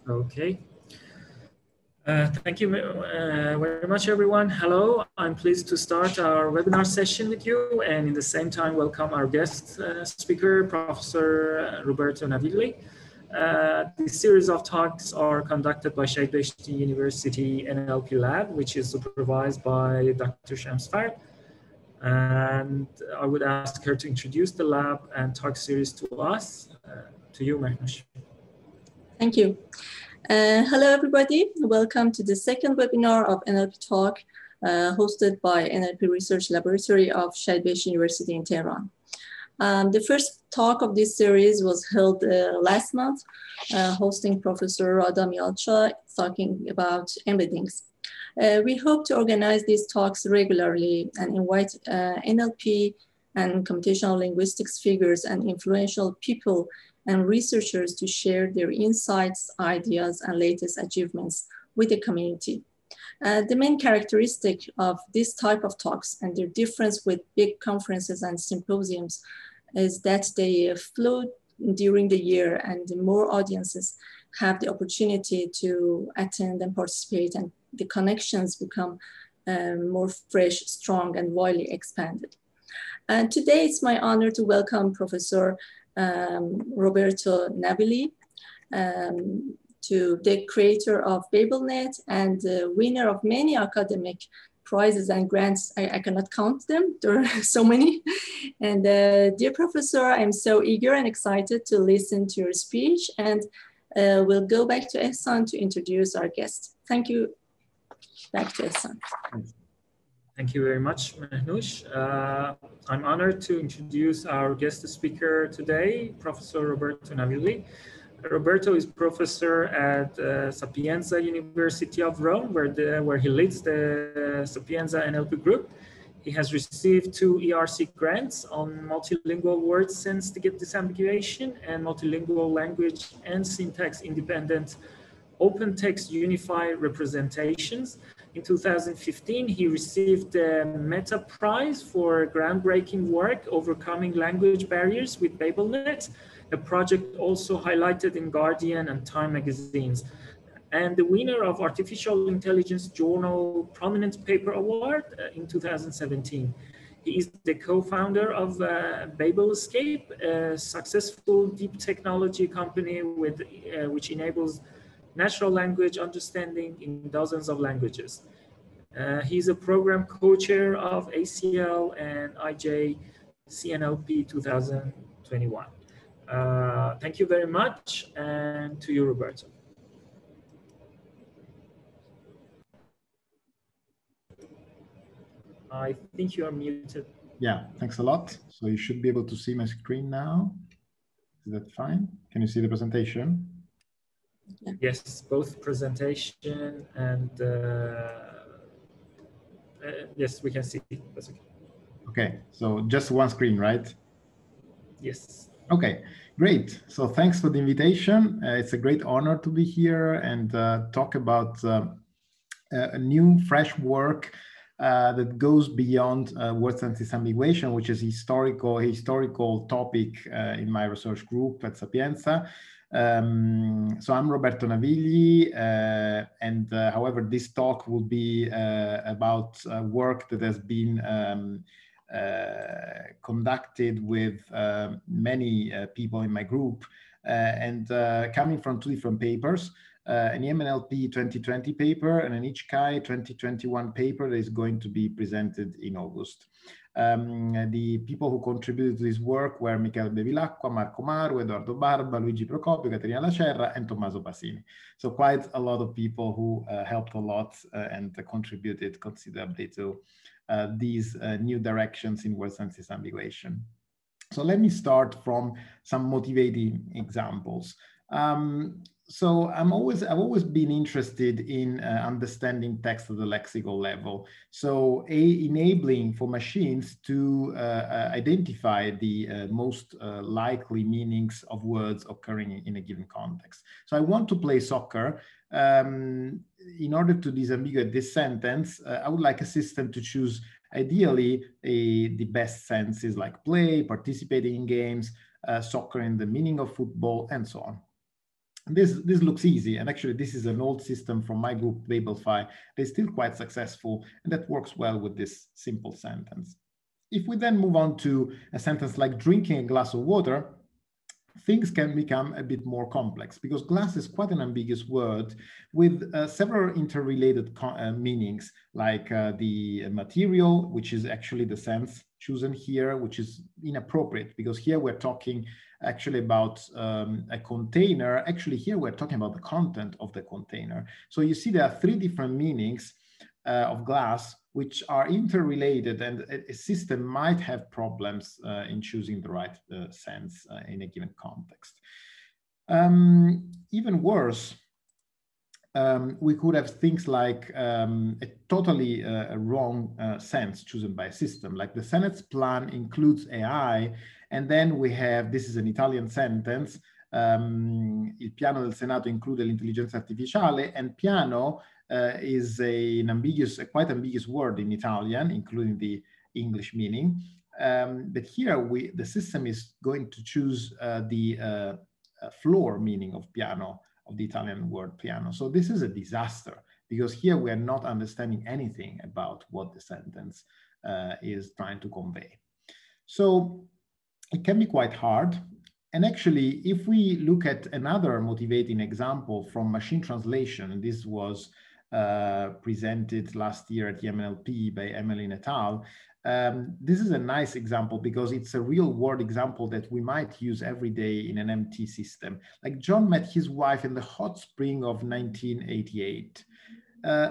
Okay. Thank you very much, everyone. Hello, I'm pleased to start our webinar session with you, and in the same time welcome our guest speaker, Professor Roberto Navigli. This series of talks are conducted by SBU University NLP LAB, which is supervised by Dr. Shamsfar. And I would ask her to introduce the lab and talk series to us. To you, Mehnush. Thank you. Hello, everybody. Welcome to the second webinar of NLP Talk, hosted by NLP Research Laboratory of SBU University in Tehran. The first talk of this series was held last month, hosting Professor Rada Mialcha, talking about embeddings. We hope to organize these talks regularly and invite NLP and computational linguistics figures and influential people and researchers to share their insights, ideas, and latest achievements with the community. The main characteristic of this type of talks and their difference with big conferences and symposiums is that they flow during the year, and more audiences have the opportunity to attend and participate, and the connections become more fresh, strong, and widely expanded. And today it's my honor to welcome Professor Roberto Navigli, to the creator of BabelNet and the winner of many academic prizes and grants. I cannot count them, there are so many. And dear Professor, I'm so eager and excited to listen to your speech, and we'll go back to Ehsan to introduce our guest. Thank you. Back to Ehsan. Thank you very much, Mehnush. I'm honored to introduce our guest speaker today, Professor Roberto Navigli. Roberto is professor at Sapienza University of Rome, where he leads the Sapienza NLP group. He has received 2 ERC grants on multilingual word sense disambiguation and multilingual language and syntax independent open text unified representations. In 2015, he received the Meta Prize for groundbreaking work overcoming language barriers with BabelNet, a project also highlighted in Guardian and Time magazines, and the winner of Artificial Intelligence Journal Prominent Paper Award in 2017. He is the co-founder of BabelScape, a successful deep technology company which enables natural language understanding in dozens of languages. He's a program co-chair of ACL and IJ CNLP 2021. Thank you very much, and to you, Roberto. I think you are muted. Yeah, thanks a lot. So you should be able to see my screen now. Is that fine? Can you see the presentation? Yes, both presentation and yes, we can see. That's okay. Okay, so just one screen, right? Yes. Okay, great. So thanks for the invitation. It's a great honor to be here and talk about a new, fresh work that goes beyond word sense disambiguation, which is a historical topic in my research group at Sapienza. So I'm Roberto Navigli, and however, this talk will be about work that has been conducted with many people in my group, and coming from 2 different papers, an EMNLP 2020 paper and an HKI 2021 paper that is going to be presented in August. The people who contributed to this work were Michele Bevilacqua, Marco Maru, Edoardo Barba, Luigi Procopio, Caterina Lacerra, and Tommaso Pasini. So quite a lot of people who helped a lot and contributed considerably to these new directions in word sense disambiguation. So let me start from some motivating examples. So I've always been interested in understanding text at the lexical level. So enabling for machines to identify the most likely meanings of words occurring in a given context. So I want to play soccer. In order to disambiguate this sentence, I would like a system to choose ideally the best senses like play, participating in games, soccer in the meaning of football, and so on. This looks easy, and actually this is an old system from my group, Babelfi. They're still quite successful, and that works well with this simple sentence. If we then move on to a sentence like drinking a glass of water, things can become a bit more complex, because glass is quite an ambiguous word with several interrelated meanings, like the material, which is actually the sense chosen here, which is inappropriate, because here we're talking actually about a container. Actually, here we're talking about the content of the container. So you see there are three different meanings of glass, which are interrelated, and a system might have problems in choosing the right sense in a given context. Even worse, we could have things like a totally wrong sense chosen by a system, like the Senate's plan includes AI, and then we have, this is an Italian sentence, il piano del Senato include l'intelligenza artificiale, and piano is a quite ambiguous word in Italian, including the English meaning. But here the system is going to choose the floor meaning of piano, of the Italian word piano. So this is a disaster, because here we are not understanding anything about what the sentence is trying to convey. So it can be quite hard. And actually, if we look at another motivating example from machine translation, and this was presented last year at the NLP by Emily et al. This is a nice example, because it's a real world example that we might use every day in an MT system. Like, John met his wife in the hot spring of 1988.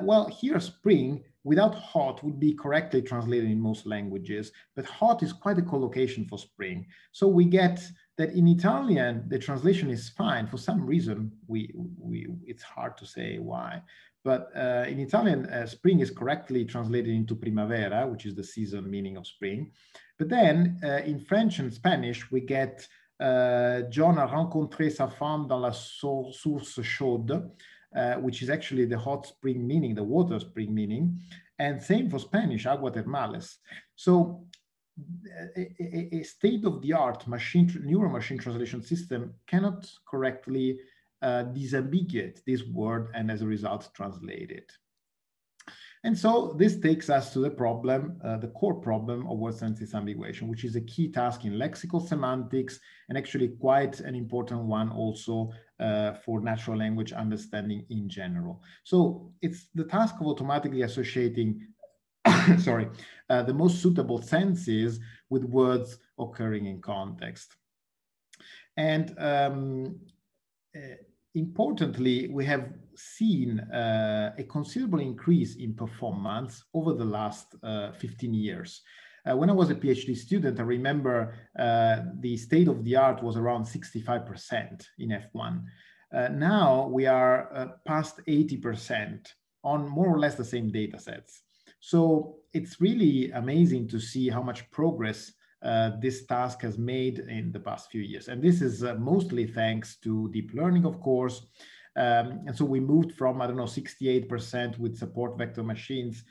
Well, here spring without hot would be correctly translated in most languages, but hot is quite a collocation for spring. So we get that in Italian, the translation is fine. For some reason, it's hard to say why. But in Italian, spring is correctly translated into primavera, which is the season meaning of spring. But then in French and Spanish, we get John a rencontré sa femme dans la source chaude, which is actually the hot spring meaning, the water spring meaning. And same for Spanish, agua termales. So a state-of-the-art neural machine translation system cannot correctly disambiguate this word, and as a result translate it. And so this takes us to the problem, the core problem of word sense disambiguation, which is a key task in lexical semantics, and actually quite an important one also for natural language understanding in general. So it's the task of automatically associating the most suitable senses with words occurring in context. And importantly, we have seen a considerable increase in performance over the last 15 years. When I was a PhD student, I remember the state of the art was around 65% in F1. Now we are past 80% on more or less the same data sets. So it's really amazing to see how much progress this task has made in the past few years. And this is mostly thanks to deep learning, of course. And so we moved from, 68% with support vector machines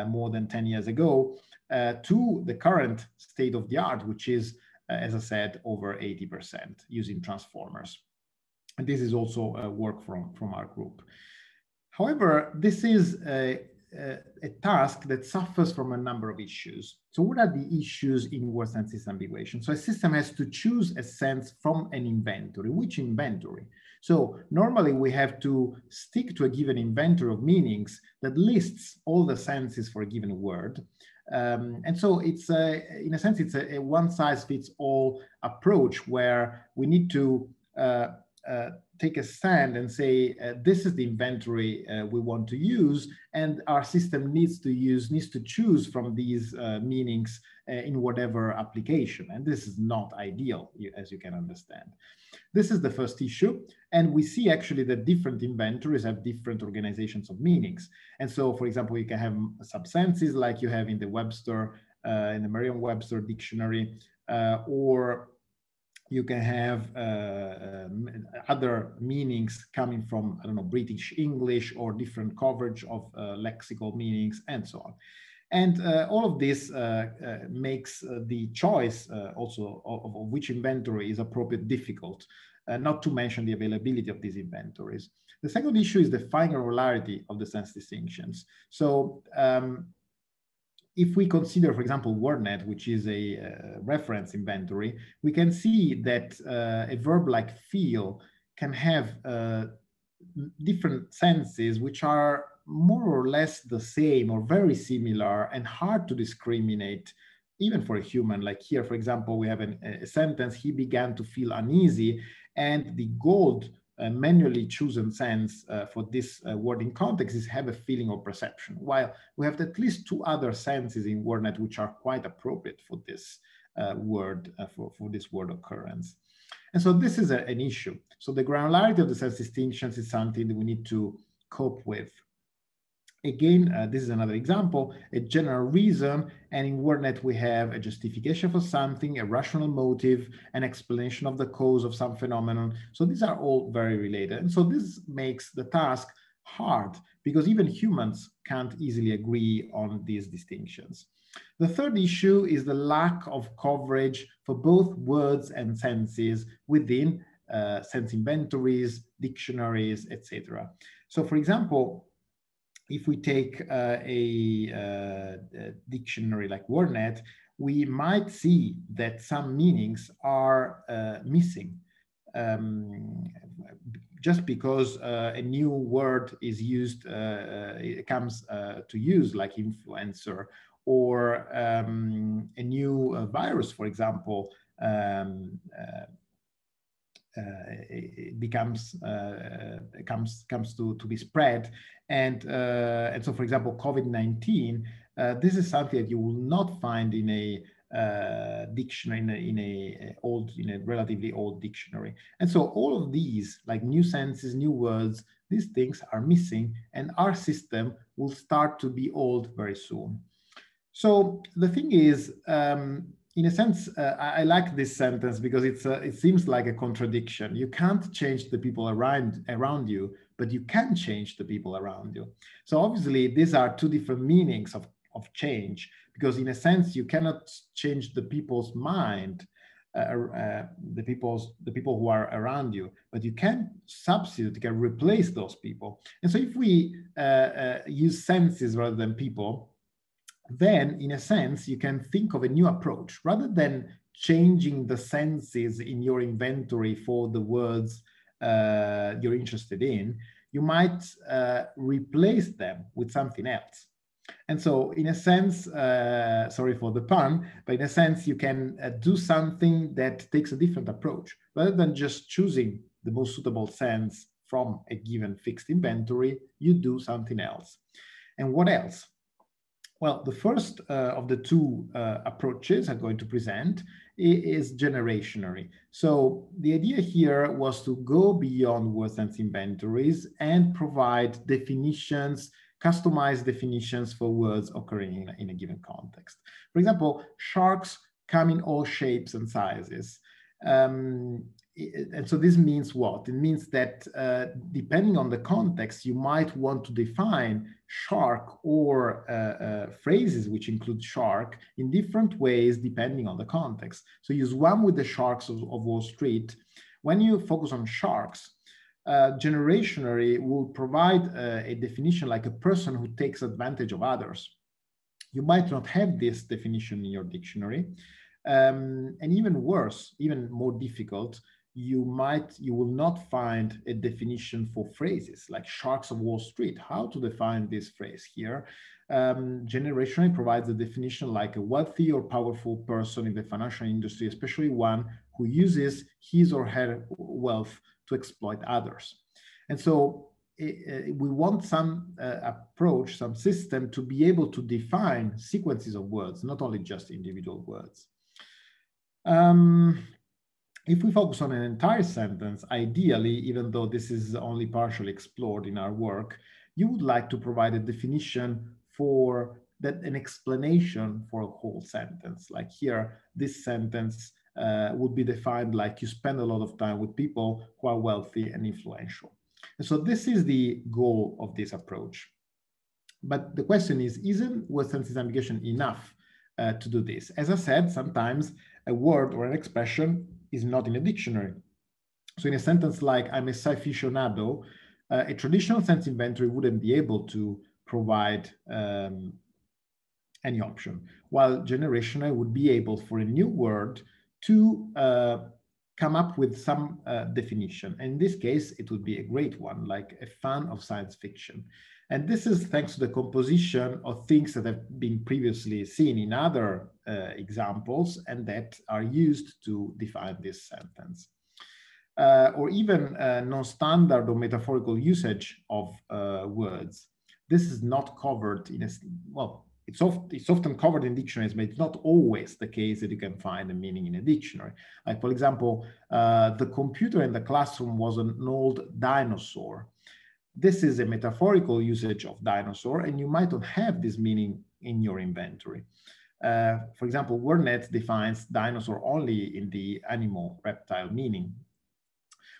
more than 10 years ago to the current state of the art, which is, as I said, over 80% using transformers. And this is also work from our group. However, this is a task that suffers from a number of issues. So what are the issues in word sense disambiguation? So a system has to choose a sense from an inventory. Which inventory? So normally we have to stick to a given inventory of meanings that lists all the senses for a given word. And so it's in a sense, it's a one-size-fits-all approach where we need to take a stand and say, this is the inventory we want to use, and our system needs to choose from these meanings in whatever application. And this is not ideal, as you can understand. This is the first issue. And we see actually that different inventories have different organizations of meanings. And so, for example, you can have subsenses like you have in the Webster, in the Merriam-Webster dictionary, or you can have other meanings coming from, British English, or different coverage of lexical meanings, and so on. And all of this makes the choice also of which inventory is appropriate difficult, not to mention the availability of these inventories. The second issue is the fine granularity of the sense distinctions. So if we consider, for example, WordNet, which is a reference inventory, we can see that a verb like feel can have different senses which are more or less the same or very similar and hard to discriminate even for a human. Like here, for example, we have a sentence, he began to feel uneasy, and the gold manually chosen sense for this word in context is have a feeling or perception, while we have at least two other senses in WordNet which are quite appropriate for this word, for this word occurrence. And so this is an issue. So the granularity of the sense distinctions is something that we need to cope with. Again, this is another example, a general reason, and in WordNet we have a justification for something, a rational motive, an explanation of the cause of some phenomenon. So these are all very related. And so this makes the task hard because even humans can't easily agree on these distinctions. The third issue is the lack of coverage for both words and senses within sense inventories, dictionaries, etc. So for example, if we take a dictionary like WordNet, we might see that some meanings are missing just because a new word is used, it comes to use, like influencer, or a new virus, for example, it comes to be spread, and so, for example, COVID-19. This is something that you will not find in a dictionary, in a relatively old dictionary. And so all of these, like new senses, new words, these things are missing, and our system will start to be old very soon. So the thing is, in a sense, I like this sentence because it seems like a contradiction. You can't change the people around you, but you can change the people around you. So obviously, these are two different meanings of change, because in a sense, you cannot change the people's mind, the people who are around you, but you can substitute, you can replace those people. And so if we use senses rather than people, then in a sense, you can think of a new approach. Rather than changing the senses in your inventory for the words you're interested in, you might replace them with something else. And so in a sense, sorry for the pun, but in a sense, you can do something that takes a different approach. Rather than just choosing the most suitable sense from a given fixed inventory, you do something else. And what else? Well, the first of the two approaches I'm going to present is generationary. So the idea here was to go beyond word sense inventories and provide definitions, customized definitions for words occurring in a given context. For example, sharks come in all shapes and sizes. And so this means what? It means that depending on the context, you might want to define shark or phrases which include shark in different ways depending on the context. So use one with the sharks of Wall Street. When you focus on sharks, generationary will provide a definition like a person who takes advantage of others. You might not have this definition in your dictionary. And even worse, even more difficult, you will not find a definition for phrases like sharks of Wall Street. How to define this phrase here? Generationally provides a definition like a wealthy or powerful person in the financial industry, especially one who uses his or her wealth to exploit others. And so we want some approach, some system to be able to define sequences of words, not only just individual words. If we focus on an entire sentence, ideally, even though this is only partially explored in our work, you would like to provide a definition for that, an explanation for a whole sentence. Like here, this sentence would be defined like you spend a lot of time with people who are wealthy and influential. And so this is the goal of this approach. But the question is, isn't word sense disambiguation enough to do this? As I said, sometimes a word or an expression is not in a dictionary. So in a sentence like, I'm a aficionado, a traditional sense inventory wouldn't be able to provide any option, while generationary would be able, for a new word, to come up with some definition. And in this case, it would be a great one, like a fan of science fiction. And this is thanks to the composition of things that have been previously seen in other examples and that are used to define this sentence. Or even non-standard or metaphorical usage of words. This is not covered in a, well, it's often covered in dictionaries, but it's not always the case that you can find a meaning in a dictionary. Like, for example, the computer in the classroom was an old dinosaur. This is a metaphorical usage of dinosaur, and you might not have this meaning in your inventory. For example, WordNet defines dinosaur only in the animal reptile meaning,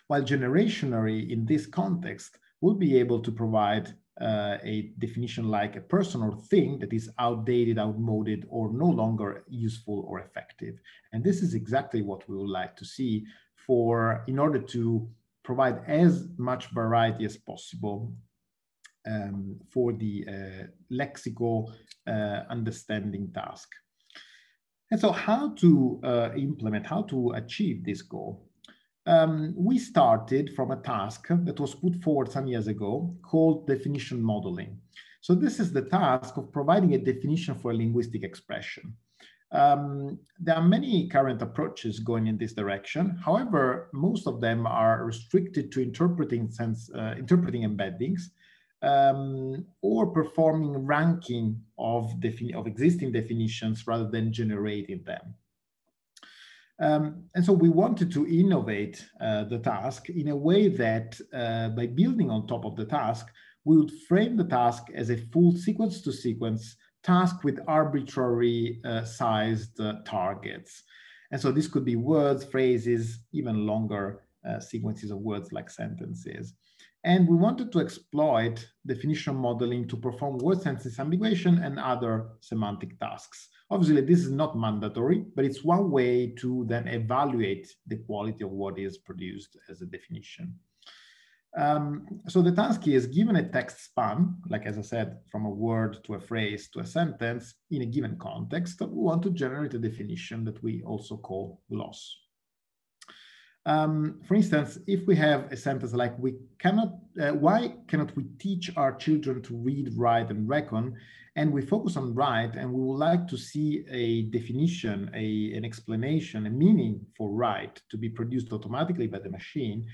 while generationary in this context will be able to provide a definition like a person or thing that is outdated, outmoded, or no longer useful or effective. And this is exactly what we would like to see in order to provide as much variety as possible for the lexical understanding task. And so how to implement, how to achieve this goal? We started from a task that was put forward some years ago called definition modeling. So this is the task of providing a definition for a linguistic expression. There are many current approaches going in this direction. However, most of them are restricted to interpreting embeddings or performing ranking of existing definitions rather than generating them. And so we wanted to innovate the task in a way that by building on top of the task, we would frame the task as a full sequence-to-sequence task with arbitrary sized targets. And so this could be words, phrases, even longer sequences of words like sentences. And we wanted to exploit definition modeling to perform word sense disambiguation and other semantic tasks. Obviously, this is not mandatory, but it's one way to then evaluate the quality of what is produced as a definition. So the task is, given a text span, like as I said, from a word to a phrase to a sentence in a given context, we want to generate a definition that we also call gloss. For instance, if we have a sentence like, why cannot we teach our children to read, write, and reckon? And we focus on write, and we would like to see a definition, an explanation, a meaning for write to be produced automatically by the machine.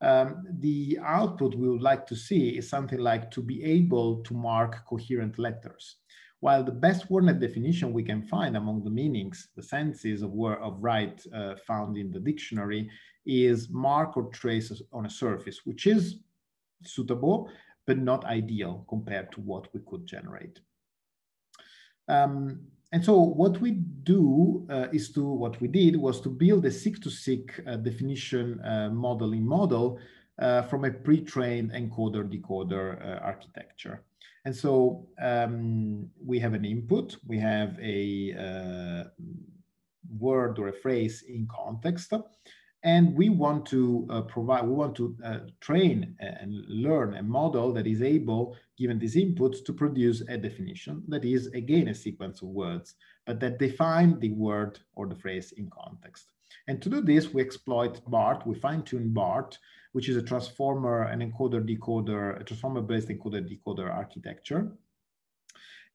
The output we would like to see is something like to be able to mark coherent letters. While the best WordNet definition we can find among the meanings, the senses of write found in the dictionary is mark or trace on a surface, which is suitable, but not ideal compared to what we could generate. And so what we do what we did was to build a seek-to-seek definition modeling model from a pre-trained encoder-decoder architecture. And so we have an input, we have a word or a phrase in context, and we want to train and learn a model that is able, given these inputs, to produce a definition that is, again, a sequence of words, but that define the word or the phrase in context. And to do this, we exploit BART, we fine-tune BART, which is a transformer, an encoder-decoder, a transformer-based encoder-decoder architecture.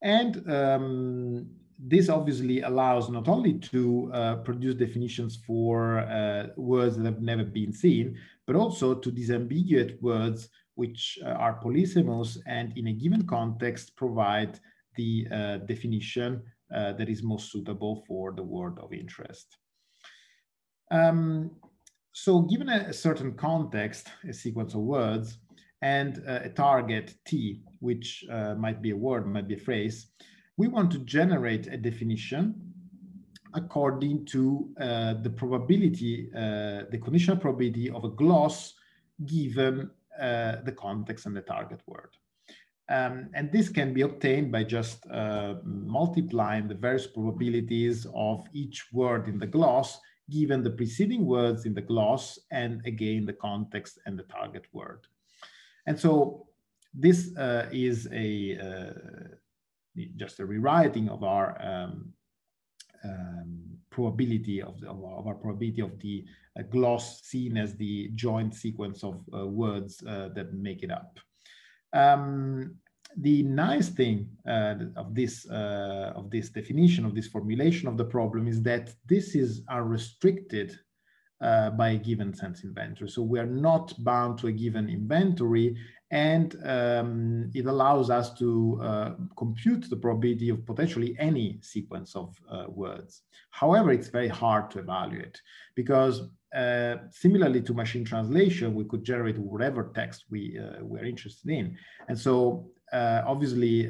And this obviously allows not only to produce definitions for words that have never been seen, but also to disambiguate words which are polysemous and in a given context provide the definition that is most suitable for the word of interest. So given a certain context, a sequence of words, and a target T, which might be a word, might be a phrase, we want to generate a definition according to the probability, the conditional probability of a gloss given the context and the target word. And this can be obtained by just multiplying the various probabilities of each word in the gloss, given the preceding words in the gloss, and again, the context and the target word. And so this is just a rewriting of our probability of the gloss seen as the joint sequence of words that make it up. The nice thing of this definition, of this formulation of the problem, is that this is unrestricted by a given sense inventory. So we are not bound to a given inventory, and it allows us to compute the probability of potentially any sequence of words. However, it's very hard to evaluate, because similarly to machine translation, we could generate whatever text we're interested in. And so obviously,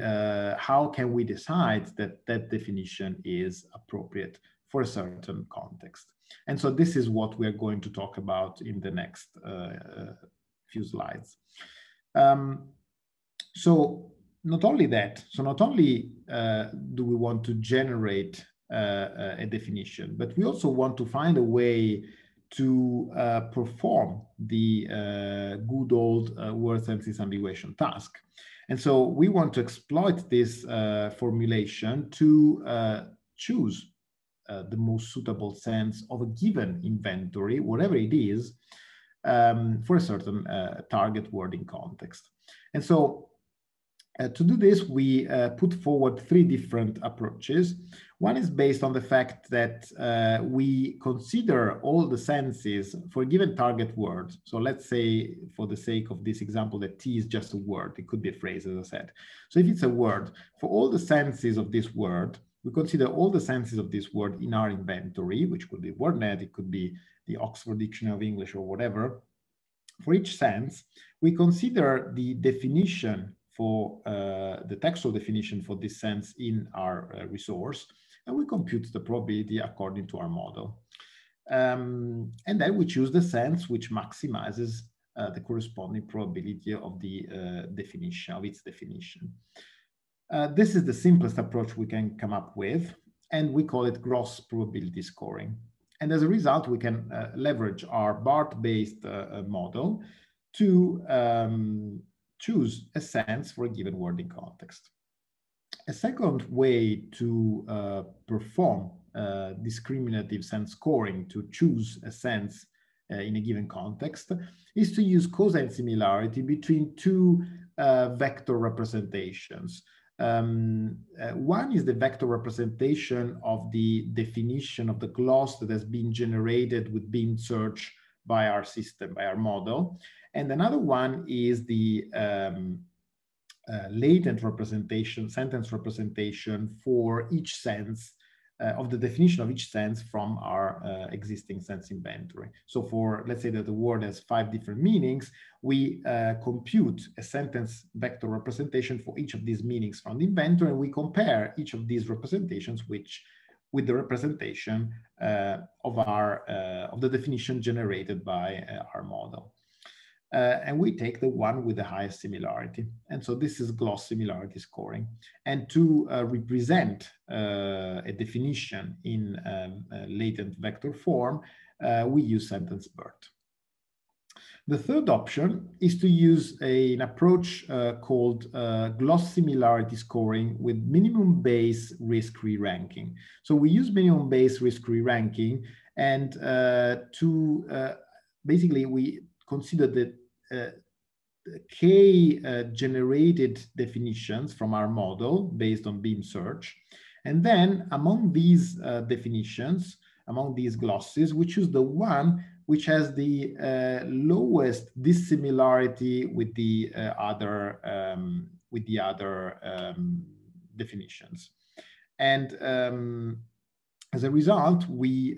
how can we decide that that definition is appropriate for a certain context? And so this is what we're going to talk about in the next few slides. So not only do we want to generate a definition, but we also want to find a way to perform the good old word sense disambiguation task. And so we want to exploit this formulation to choose the most suitable sense of a given inventory, whatever it is, for a certain target wording context. And so to do this, we put forward three different approaches. One is based on the fact that we consider all the senses for a given target word. So let's say, for the sake of this example, that T is just a word. It could be a phrase, as I said. So if it's a word, for all the senses of this word, we consider all the senses of this word in our inventory, which could be BabelNet, it could be the Oxford Dictionary of English or whatever. For each sense, we consider the definition for the textual definition for this sense in our resource, and we compute the probability according to our model. And then we choose the sense which maximizes the corresponding probability of the definition, of its definition. This is the simplest approach we can come up with, and we call it gross probability scoring. And as a result, we can leverage our BART-based model to choose a sense for a given wording context. A second way to perform discriminative sense scoring, to choose a sense in a given context, is to use cosine similarity between two vector representations. One is the vector representation of the definition of the gloss that has been generated with beam search by our system, by our model. And another one is the latent representation, sentence representation for each sense of the definition of each sense from our existing sense inventory. So for, let's say that the word has 5 different meanings, we compute a sentence vector representation for each of these meanings from the inventory, and we compare each of these representations with the representation of the definition generated by our model. And we take the one with the highest similarity. And so this is gloss similarity scoring. And to represent a definition in latent vector form, we use sentence BERT. The third option is to use an approach called gloss similarity scoring with minimum base risk re-ranking. So we use minimum base risk re-ranking, and basically we consider the k generated definitions from our model based on beam search. And then among these definitions, among these glosses, we choose the one which has the lowest dissimilarity with the other definitions. And as a result, we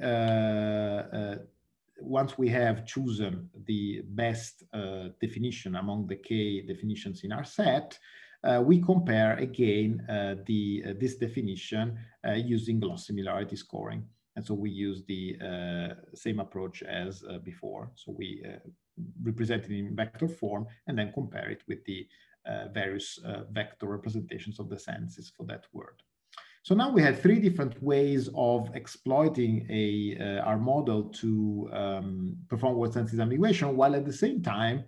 once we have chosen the best definition among the k definitions in our set, we compare again this definition using gloss similarity scoring. And so we use the same approach as before. So we represented in vector form, and then compare it with the various vector representations of the senses for that word. So now we have three different ways of exploiting our model to perform word sense disambiguation, while at the same time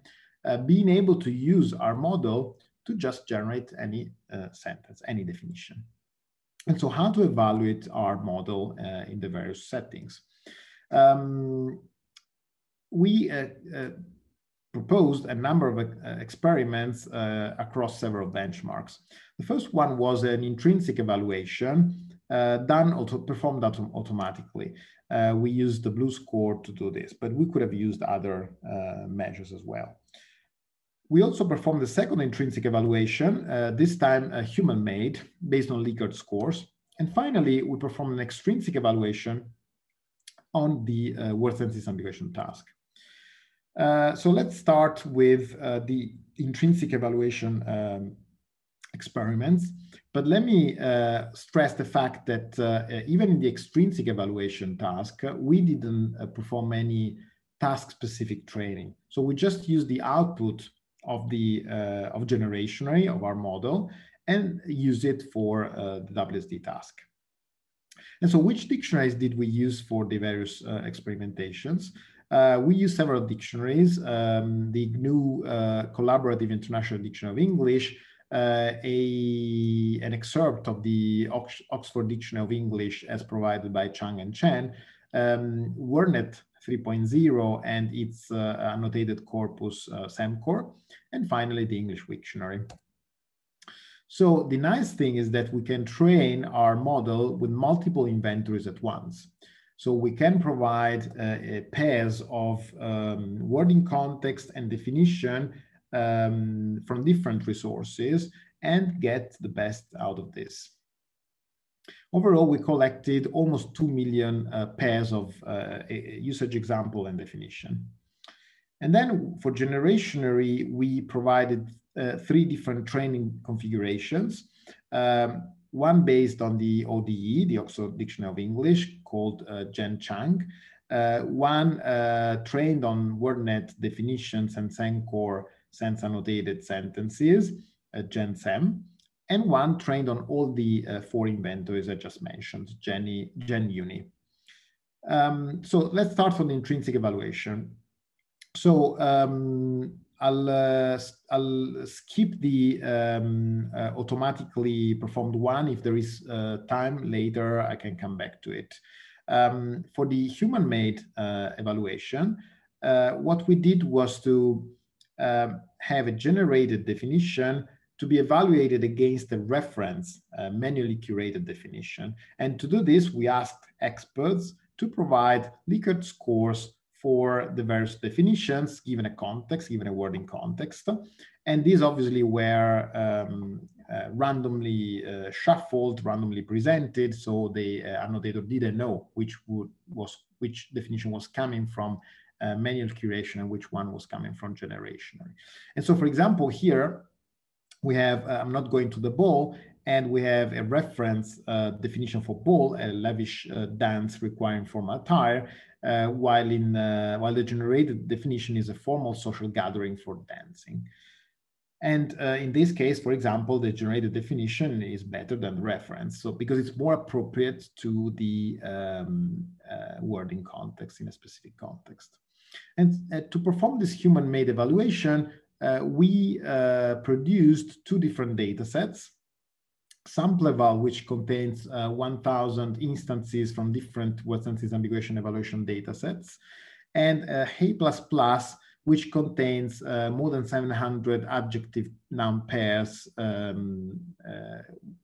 being able to use our model to just generate any sentence, any definition. And so how to evaluate our model in the various settings? We proposed a number of experiments across several benchmarks. The first one was an intrinsic evaluation performed automatically. We used the blue score to do this, but we could have used other measures as well. We also performed the second intrinsic evaluation, this time human-made, based on Likert scores. And finally, we performed an extrinsic evaluation on the word sense disambiguation task. So let's start with the intrinsic evaluation experiments. But let me stress the fact that even in the extrinsic evaluation task, we didn't perform any task-specific training. So we just used the output of the Generationary, of our model, and use it for the WSD task. And so which dictionaries did we use for the various experimentations? We used several dictionaries, the GNU Collaborative International Dictionary of English, an excerpt of the Oxford Dictionary of English as provided by Chang and Chen, WordNet 3.0 and its annotated corpus SEMCOR, and finally the English Wiktionary. So the nice thing is that we can train our model with multiple inventories at once. So we can provide pairs of wording context and definition from different resources and get the best out of this. Overall, we collected almost 2 million pairs of usage example and definition. And then for Generationary, we provided 3 different training configurations. One based on the ODE, the Oxford Dictionary of English, called Gen Chang. One trained on WordNet definitions and SEMCOR sense annotated sentences, Gen Sem. And one trained on all the 4 inventories I just mentioned, Gen Uni. So let's start from the intrinsic evaluation. So I'll skip the automatically performed one. If there is time later, I can come back to it. For the human-made evaluation, what we did was to have a generated definition to be evaluated against a reference, manually curated definition. And to do this, we asked experts to provide Likert scores for the various definitions, given a context, given a wording context. And these obviously were randomly shuffled, randomly presented, so the annotator didn't know which definition was coming from manual curation and which one was coming from Generationary. And so, for example, here we have, I'm not going to the ball, and we have a reference definition for ball, a lavish dance requiring formal attire, while the generated definition is a formal social gathering for dancing. And in this case, for example, the generated definition is better than the reference, so because it's more appropriate to the wording context in a specific context. And to perform this human-made evaluation, we produced 2 different data sets. SampleEval, which contains 1,000 instances from different word sense disambiguation evaluation data sets, and Hey++, which contains more than 700 adjective noun pairs,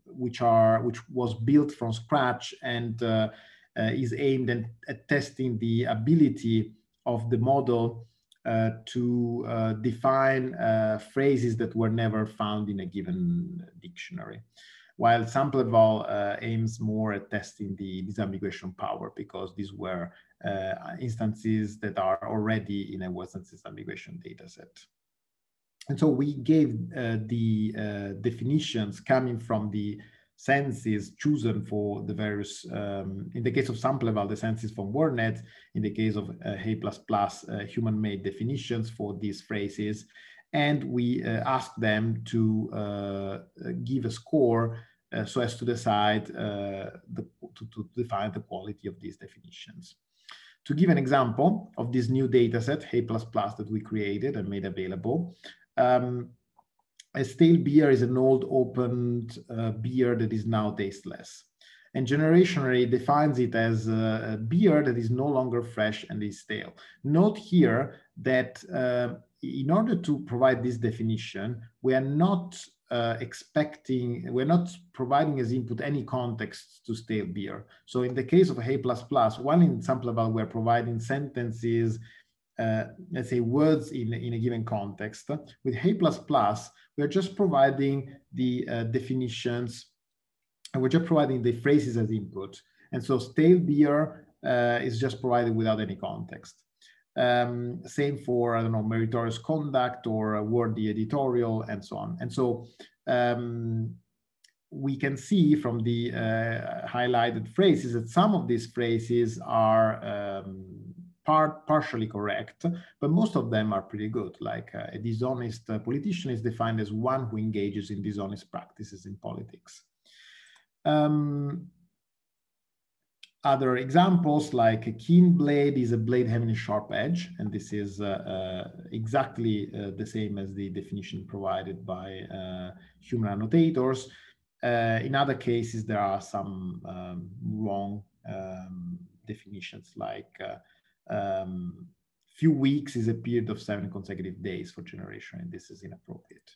which was built from scratch and is aimed at testing the ability of the model to define phrases that were never found in a given dictionary, while SampleEval aims more at testing the disambiguation power, because these were instances that are already in a word sense disambiguation data set. And so we gave the definitions coming from the senses chosen for the various, in the case of sample-eval, the senses from WordNet, in the case of A++, human-made definitions for these phrases. And we ask them to give a score so as to decide, to define the quality of these definitions. To give an example of this new data set, A++, that we created and made available, a stale beer is an old opened beer that is now tasteless. And Generationary defines it as a beer that is no longer fresh and is stale. Note here that in order to provide this definition, we are not we're not providing as input any context to stale beer. So in the case of A++, while in sample-eval we're providing sentences, let's say words in a given context, with A++, we're just providing the definitions, and we're just providing the phrases as input. And so stale beer is just provided without any context. Same for, I don't know, meritorious conduct or a worthy editorial and so on. And so we can see from the highlighted phrases that some of these phrases are partially correct, but most of them are pretty good. Like a dishonest politician is defined as one who engages in dishonest practices in politics. Other examples, like a keen blade is a blade having a sharp edge, and this is exactly the same as the definition provided by human annotators. In other cases, there are some wrong definitions, like few weeks is a period of 7 consecutive days for generation, and this is inappropriate.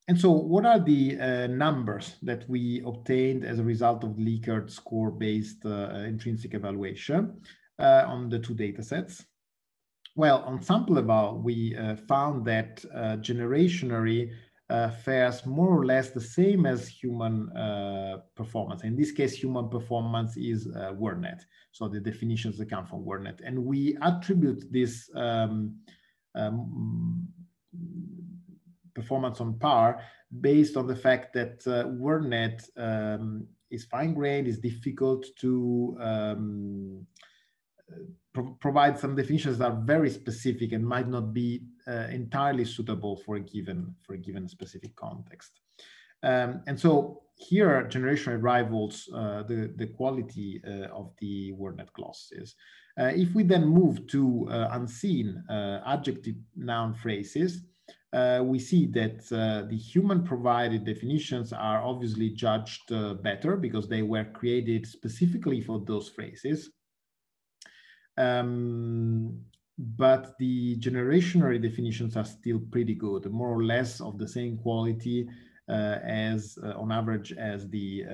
And so what are the numbers that we obtained as a result of Likert score-based intrinsic evaluation on the two data sets? Well, on sample-eval, we found that Generationary fares more or less the same as human performance. In this case, human performance is WordNet. So the definitions that come from WordNet. And we attribute this performance on par based on the fact that WordNet is fine-grained, is difficult to provide some definitions that are very specific and might not be entirely suitable for a given specific context. And so here, Generationary rivals the quality of the WordNet glosses. If we then move to unseen adjective noun phrases, we see that the human-provided definitions are obviously judged better because they were created specifically for those phrases. But the Generationary definitions are still pretty good, more or less of the same quality as on average as the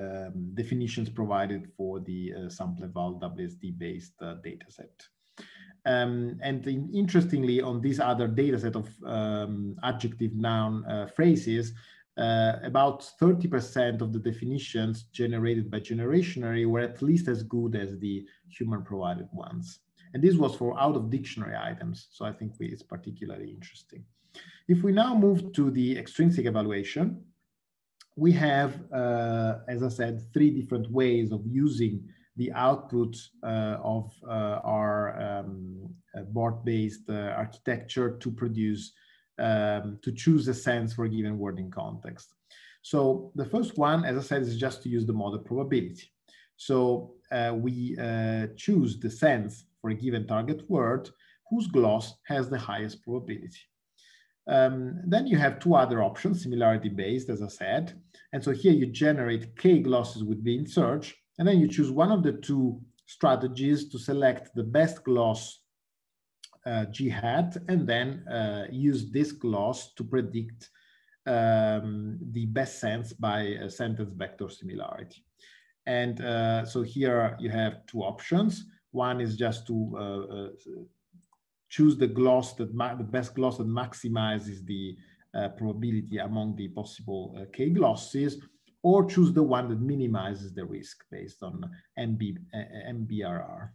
definitions provided for the sample-eval WSD-based dataset. And interestingly, on this other dataset of adjective noun phrases, about 30% of the definitions generated by Generationary were at least as good as the human-provided ones. And this was for out-of-dictionary items, so I think it's particularly interesting. If we now move to the extrinsic evaluation, we have, as I said, 3 different ways of using the output of our board-based architecture to produce, to choose a sense for a given word in context. So the first one, as I said, is just to use the model probability. So we choose the sense for a given target word whose gloss has the highest probability. Then you have 2 other options, similarity-based, as I said. And so here you generate K glosses with bin search, and then you choose one of the 2 strategies to select the best gloss G hat, and then use this gloss to predict the best sense by a sentence vector similarity. And so here you have 2 options. One is just to choose the gloss that the best gloss that maximizes the probability among the possible K glosses, or choose the one that minimizes the risk based on MBRR.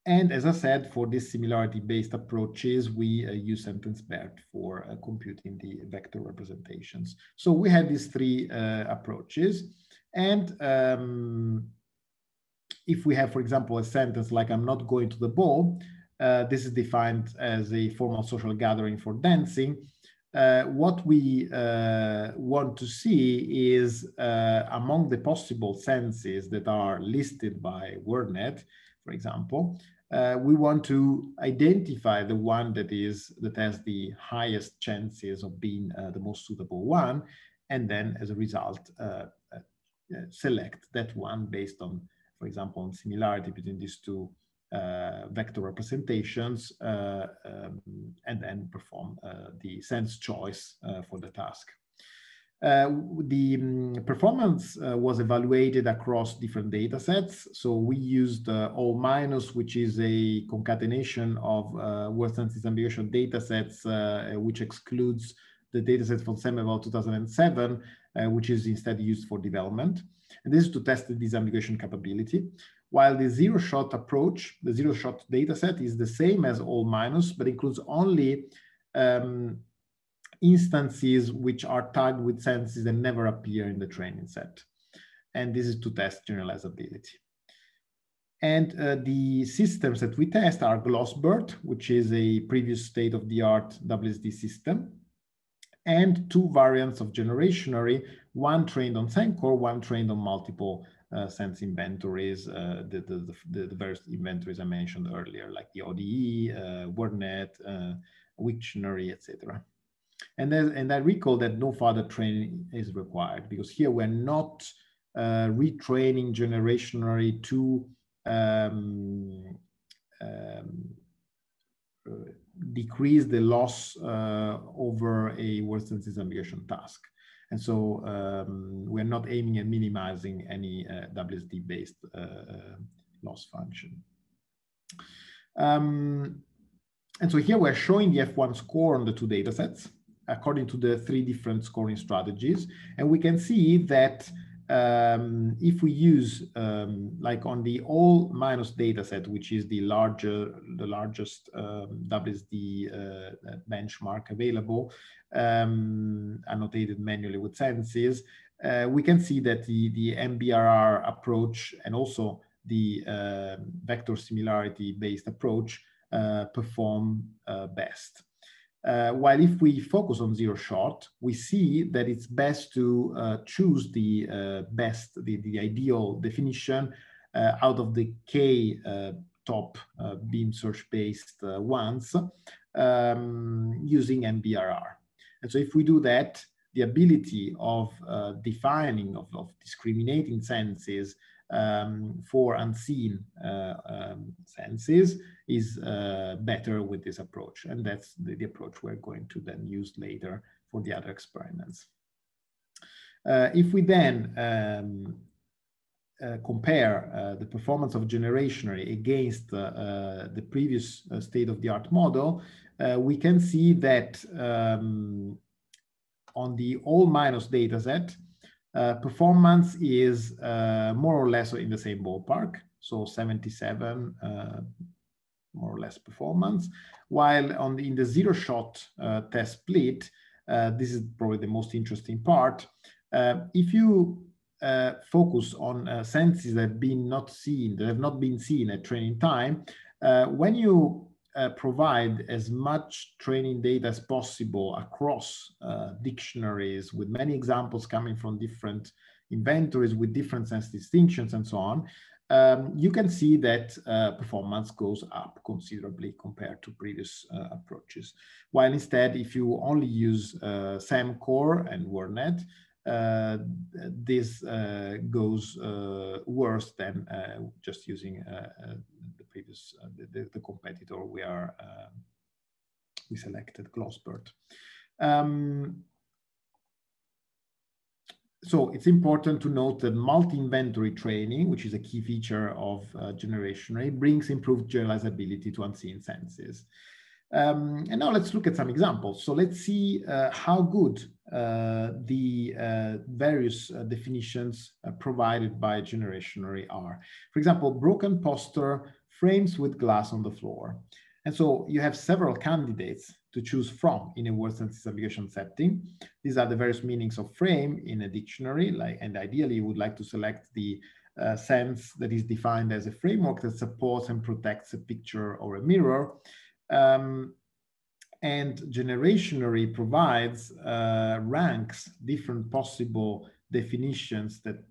And as I said, for these similarity-based approaches, we use sentence-BERT for computing the vector representations. So we have these three approaches. And if we have, for example, a sentence like "I'm not going to the ball," this is defined as a formal social gathering for dancing. What we want to see is among the possible senses that are listed by WordNet, for example, we want to identify the one that has the highest chances of being the most suitable one, and then as a result select that one based on, for example, on similarity between these two vector representations, and then perform the sense choice for the task. The performance was evaluated across different data sets. So we used all minus, which is a concatenation of word sense disambiguation data sets, which excludes the data set from SEMEVAL 2007, which is instead used for development. And this is to test the disambiguation capability. While the zero-shot approach, the zero-shot data set is the same as all minus, but includes only instances which are tagged with senses that never appear in the training set. And this is to test generalizability. And the systems that we test are GlossBERT, which is a previous state-of-the-art WSD system, and two variants of Generationary, one trained on Sencor, one trained on multiple sense inventories, the various inventories I mentioned earlier, like the ODE, WordNet, Wiktionary, etc. And I recall that no further training is required, because here we're not retraining Generationary to decrease the loss over a word sense disambiguation task. And so we're not aiming at minimizing any WSD-based loss function. And so here we're showing the F1 score on the two data sets according to the three different scoring strategies. And we can see that if we use, like on the all minus data set, which is the largest WSD benchmark available, annotated manually with senses, we can see that the MBRR approach and also the vector similarity based approach perform best. While if we focus on zero shot, we see that it's best to choose the the ideal definition out of the K top beam search based ones using MBRR. And so if we do that, the ability of defining, of discriminating senses for unseen senses is better with this approach. And that's the approach we're going to then use later for the other experiments. If we then compare the performance of Generationary against the previous state-of-the-art model, we can see that on the all minus data set, performance is more or less in the same ballpark, so 77 more or less performance, while in the zero shot test split, this is probably the most interesting part. If you focus on senses that have not been seen at training time, when you provide as much training data as possible across dictionaries with many examples coming from different inventories with different sense distinctions and so on, you can see that performance goes up considerably compared to previous approaches. While instead, if you only use SEMCore and WordNet, this goes worse than just using the previous the competitor we selected, GlossBERT. So it's important to note that multi-inventory training, which is a key feature of Generationary, brings improved generalizability to unseen senses. And now let's look at some examples. So let's see how good the various definitions provided by Generationary are. For example, broken poster frames with glass on the floor. And so you have several candidates to choose from in a word sense disambiguation setting. These are the various meanings of frame in a dictionary, and ideally you would like to select the sense that is defined as a framework that supports and protects a picture or a mirror. And Generationary provides, ranks different possible definitions that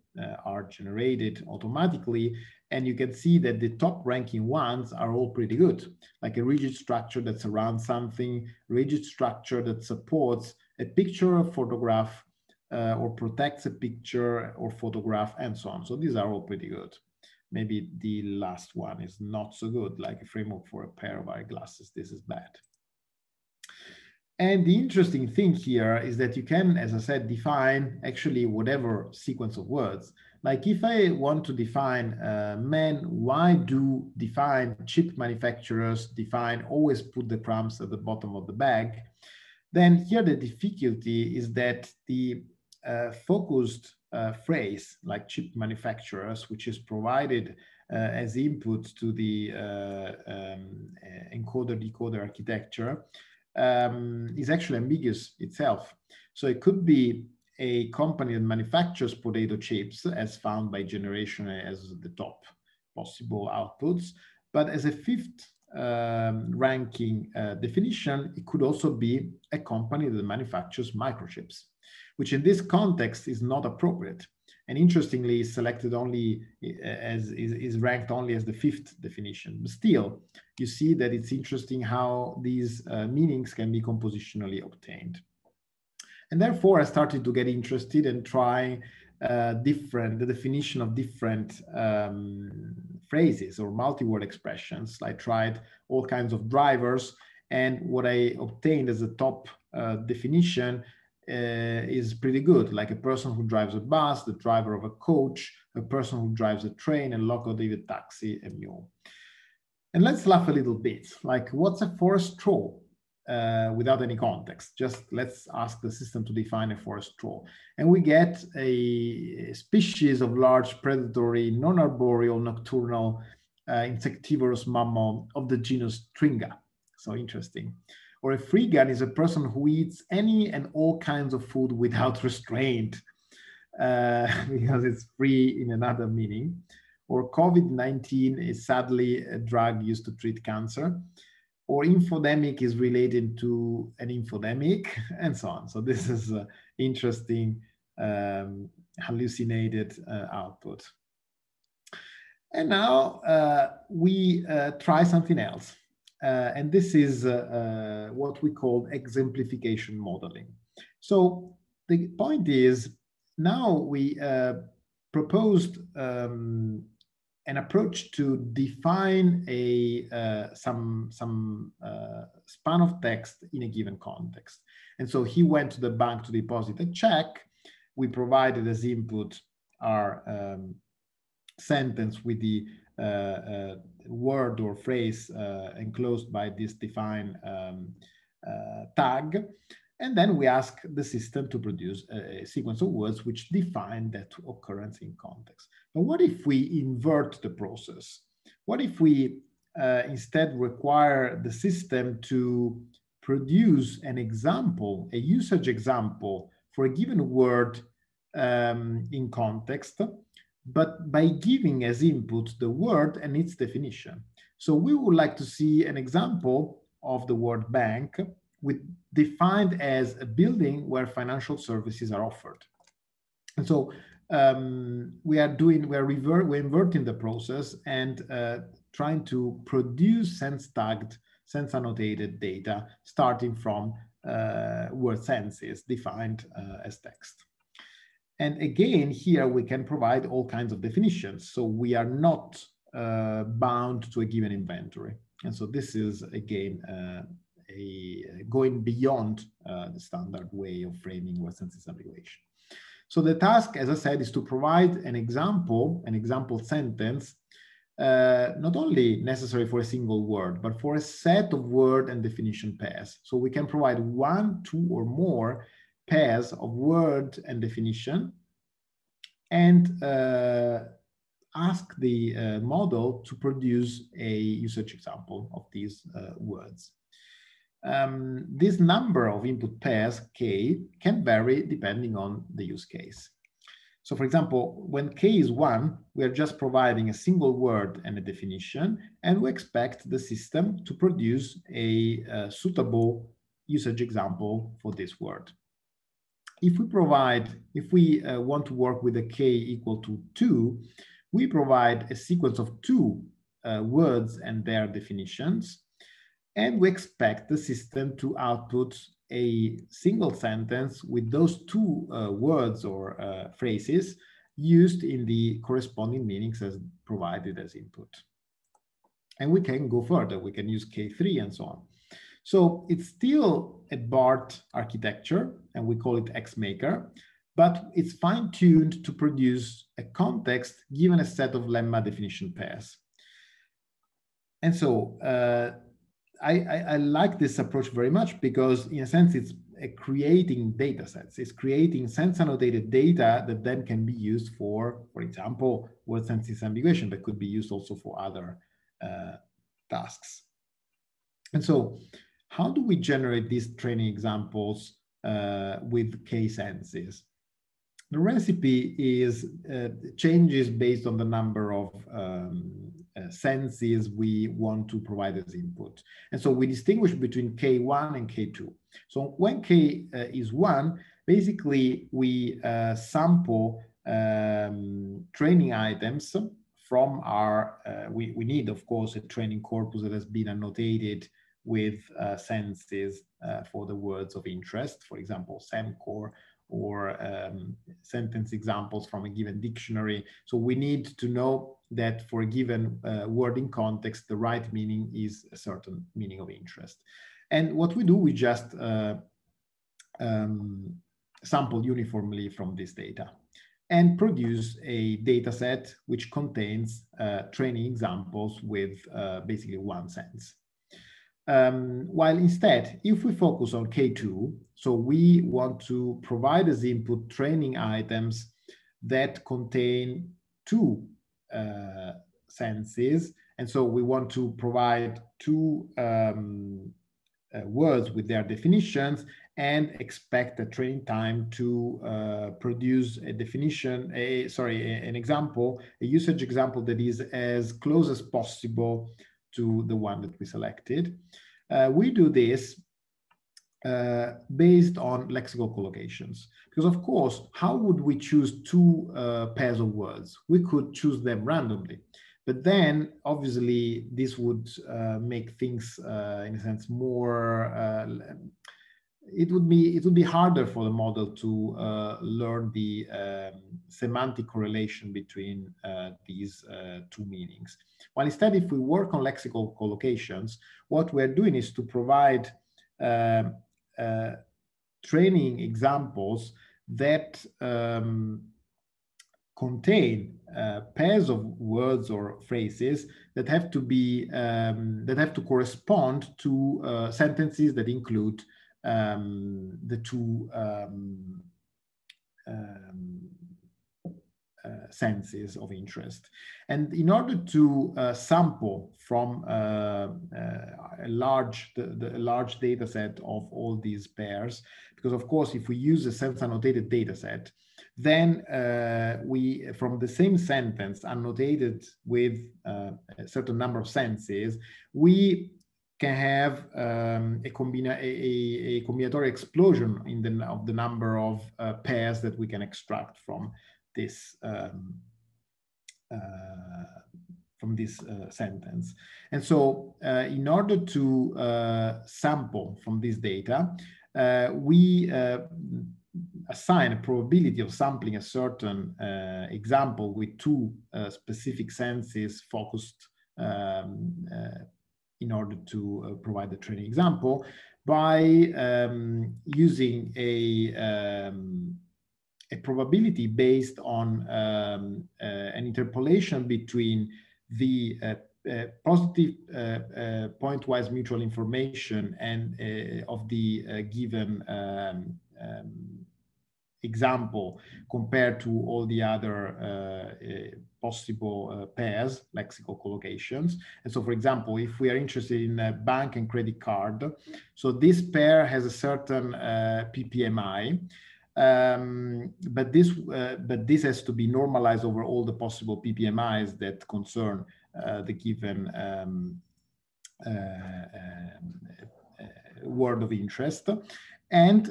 are generated automatically. And you can see that the top ranking ones are all pretty good, like a rigid structure that surrounds something, rigid structure that supports a picture or photograph, or protects a picture or photograph, and so on. So these are all pretty good. Maybe the last one is not so good, like a framework for a pair of eyeglasses. This is bad. And the interesting thing here is that you can, as I said, define actually whatever sequence of words. Like if I want to define men, why do define chip manufacturers define always put the crumbs at the bottom of the bag? Then here the difficulty is that the focused phrase like chip manufacturers, which is provided as input to the encoder-decoder architecture, is actually ambiguous itself. So it could be a company that manufactures potato chips, as found by Generationary as the top possible outputs, but as a fifth ranking definition, it could also be a company that manufactures microchips, which in this context is not appropriate. And interestingly, is selected only as is ranked only as the fifth definition. But still, you see that it's interesting how these meanings can be compositionally obtained. And therefore, I started to get interested in trying the definition of different phrases or multi-word expressions. I tried all kinds of drivers, and what I obtained as a top definition is pretty good, like a person who drives a bus, the driver of a coach, a person who drives a train, a locomotive, taxi, a mule. And let's laugh a little bit, like what's a forest troll? Without any context, just let's ask the system to define a forest troll. And we get a species of large predatory, non-arboreal, nocturnal, insectivorous mammal of the genus Tringa. So interesting. Or a freegan is a person who eats any and all kinds of food without restraint, because it's free in another meaning. Or COVID-19 is sadly a drug used to treat cancer. Or infodemic is related to an infodemic, and so on. So this is interesting hallucinated output. And now we try something else. And this is what we call exemplification modeling. So the point is, now we proposed an approach to define some span of text in a given context. And so he went to the bank to deposit a check. We provided as input our sentence with the word or phrase enclosed by this define tag. And then we ask the system to produce a sequence of words which define that occurrence in context. But what if we invert the process? What if we instead require the system to produce an example, a usage example for a given word in context, but by giving as input the word and its definition? So we would like to see an example of the word bank with defined as a building where financial services are offered. And so we're inverting the process and trying to produce sense-tagged, sense-annotated data starting from word senses defined as text. And again, here we can provide all kinds of definitions. So we are not bound to a given inventory. And so this is, again, going beyond the standard way of framing word sense disambiguation. So the task, as I said, is to provide an example sentence, not only necessary for a single word, but for a set of word and definition pairs. So we can provide 1, 2, or more pairs of word and definition, and ask the model to produce a usage example of these words. This number of input pairs, k, can vary depending on the use case. So for example, when k is 1, we are just providing a single word and a definition, and we expect the system to produce a suitable usage example for this word. If we want to work with a k equal to 2, we provide a sequence of 2 words and their definitions, and we expect the system to output a single sentence with those 2 words or phrases used in the corresponding meanings as provided as input. And we can go further. We can use K3 and so on. So it's still a BART architecture, and we call it XMaker, but it's fine-tuned to produce a context given a set of lemma definition pairs. And so I like this approach very much because, in a sense, it's creating data sets. It's creating sense-annotated data that then can be used for example, word sense disambiguation, that could be used also for other tasks. And so, how do we generate these training examples with k-senses? The recipe is changes based on the number of senses we want to provide as input. And so we distinguish between K1 and K2. So when K is 1, basically we sample training items from our, we need, of course, a training corpus that has been annotated with senses for the words of interest, for example, SEMCore, or sentence examples from a given dictionary. So we need to know that for a given word in context, the right meaning is a certain meaning of interest. And what we do, we just sample uniformly from this data and produce a data set which contains training examples with basically one sense. While instead, if we focus on K2, so we want to provide as input training items that contain 2 senses, and so we want to provide 2 words with their definitions and expect a training time to produce a definition, an example, a usage example that is as close as possible to the one that we selected. We do this based on lexical collocations, because of course, how would we choose 2 pairs of words? We could choose them randomly, but then obviously this would make things in a sense more, it would be harder for the model to learn the semantic correlation between these 2 meanings. While instead, if we work on lexical collocations, what we're doing is to provide training examples that contain pairs of words or phrases that have to be that have to correspond to sentences that include the 2 senses of interest. And in order to sample from a large data set of all these pairs, because of course, if we use a sense-annotated data set, then we, from the same sentence annotated with a certain number of senses, we can have a combinatorial explosion in of the number of pairs that we can extract from this sentence. And so in order to sample from this data, we assign a probability of sampling a certain example with 2 specific senses focused in order to provide the training example by using a probability based on an interpolation between the positive pointwise mutual information and of the given example compared to all the other possible pairs, lexical collocations. And so, for example, if we are interested in a bank and credit card, so this pair has a certain PPMI, but this has to be normalized over all the possible PPMIs that concern the given word of interest. And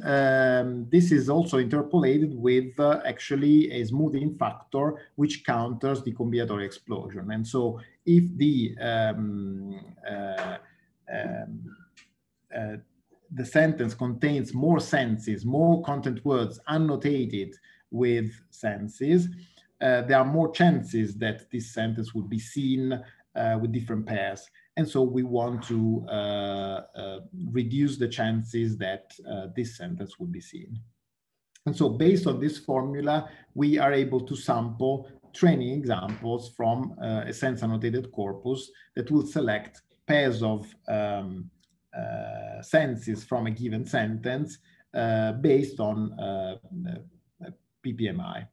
this is also interpolated with actually a smoothing factor which counters the combinatorial explosion. And so if the sentence contains more senses, more content words annotated with senses, there are more chances that this sentence will be seen with different pairs. And so we want to reduce the chances that this sentence will be seen. And so based on this formula, we are able to sample training examples from a sense annotated corpus that will select pairs of senses from a given sentence based on PPMI.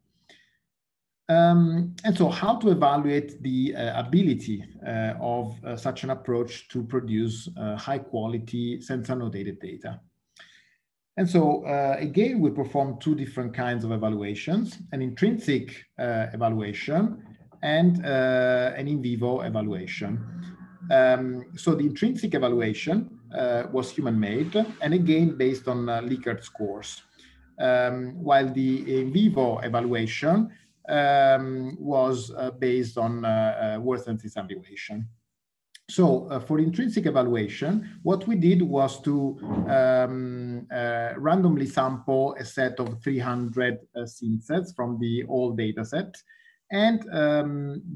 And so how to evaluate the ability of such an approach to produce high quality sense annotated data? And so again, we perform two different kinds of evaluations, an intrinsic evaluation and an in vivo evaluation. So the intrinsic evaluation was human-made and again based on Likert scores, while the in vivo evaluation was based on words and disambiguation. So for intrinsic evaluation, what we did was to randomly sample a set of 300 scene sets from the old data set and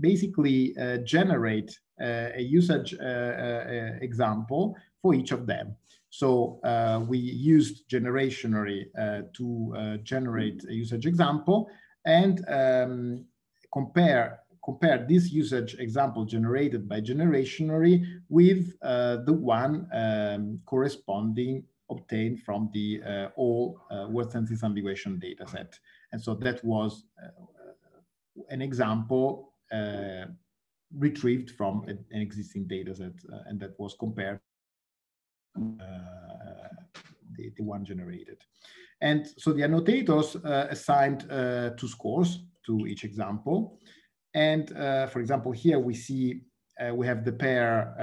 basically generate a usage example for each of them. So we used Generationary to generate a usage example and compare this usage example generated by Generationary with the one corresponding obtained from the all words and disambiguation data set. And so that was an example retrieved from an existing data set and that was compared to the one generated. And so the annotators assigned 2 scores to each example. And for example, here we see we have the pair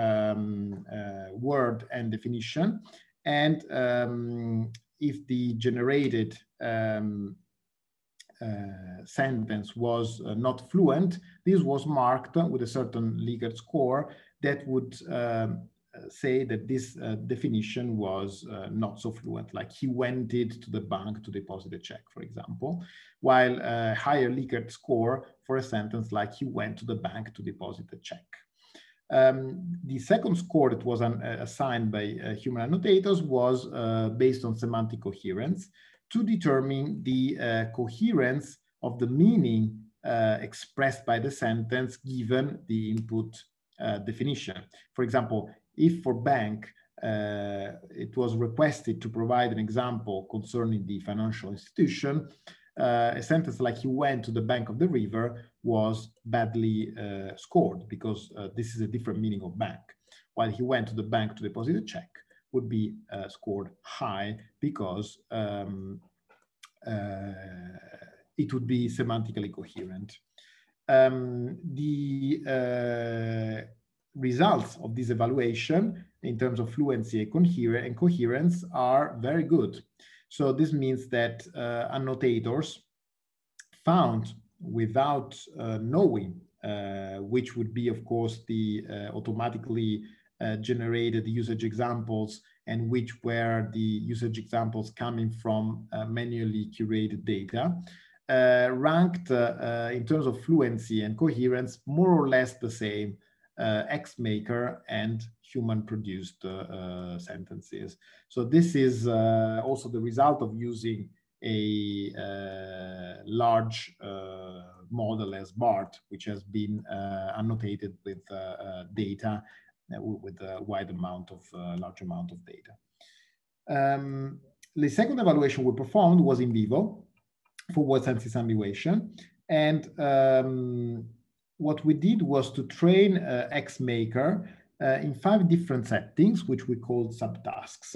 word and definition. And if the generated sentence was not fluent, this was marked with a certain Likert score that would say that this definition was not so fluent, like he went to the bank to deposit a check, for example, while a higher Likert score for a sentence like he went to the bank to deposit a check. The second score that was assigned by human annotators was based on semantic coherence to determine the coherence of the meaning expressed by the sentence given the input definition. For example, if for bank, it was requested to provide an example concerning the financial institution, a sentence like he went to the bank of the river was badly scored because this is a different meaning of bank. While he went to the bank to deposit a check would be scored high because it would be semantically coherent. The results of this evaluation in terms of fluency and coherence are very good. So this means that annotators found without knowing which would be, of course, the automatically generated usage examples and which were the usage examples coming from manually curated data, ranked in terms of fluency and coherence more or less the same X-maker and human-produced sentences. So this is also the result of using a large model as BART, which has been annotated with data with a large amount of data. The second evaluation we performed was in vivo. for word sense disambiguation. And what we did was to train XMaker in 5 different settings, which we called subtasks,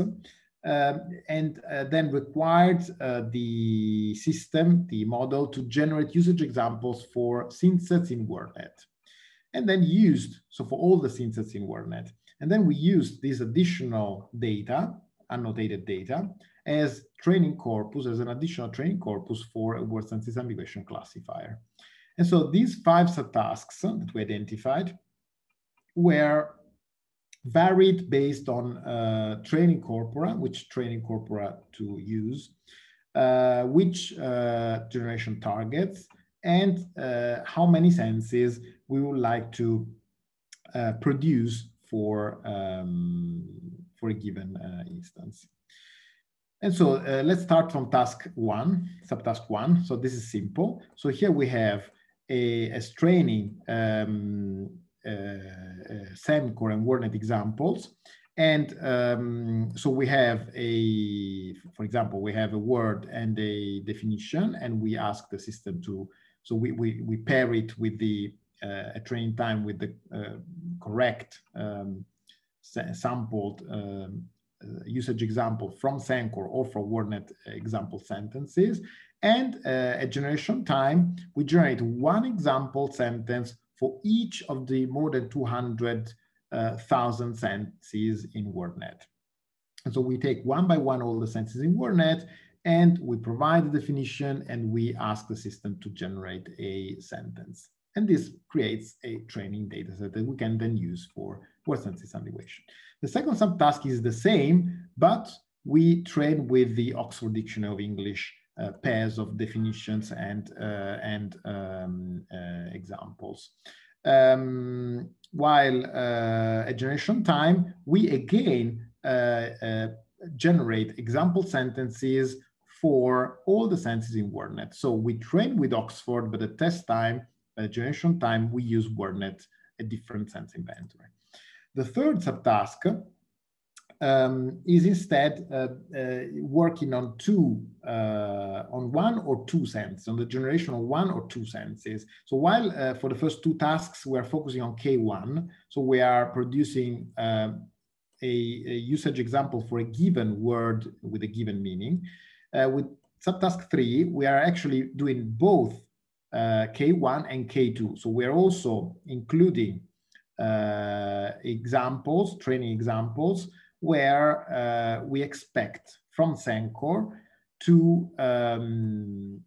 and then required the system, the model, to generate usage examples for synsets in WordNet. And then used, so for all the synsets in WordNet. And then we used this additional data, annotated data, as training corpus, as an additional training corpus for a word sense disambiguation classifier. And so these 5 subtasks that we identified were varied based on training corpora, which training corpora to use, which generation targets, and how many senses we would like to produce for a given instance. And so let's start from task 1, subtask 1. So this is simple. So here we have as training Semcore and WordNet examples. And so we have for example, we have a word and a definition, and we ask the system to, so we pair it with the a training time with the correct sampled usage example from Semcore or from WordNet example sentences. And at generation time, we generate 1 example sentence for each of the more than 200,000 senses in WordNet. And so we take 1 by 1 all the senses in WordNet, and we provide the definition, and we ask the system to generate a sentence. And this creates a training data set that we can then use for word sense disambiguation. The second subtask is the same, but we train with the Oxford Dictionary of English pairs of definitions and examples. While at generation time, we again generate example sentences for all the senses in WordNet. So we train with Oxford, but at test time, at generation time, we use WordNet, a different sense inventory. The third subtask is instead working on on 1 or 2 senses, on the generation of 1 or 2 senses. So while for the first 2 tasks, we are focusing on K1, so we are producing a usage example for a given word with a given meaning. With subtask 3, we are actually doing both K1 and K2. So we're also including examples, training examples, where we expect from Semcore to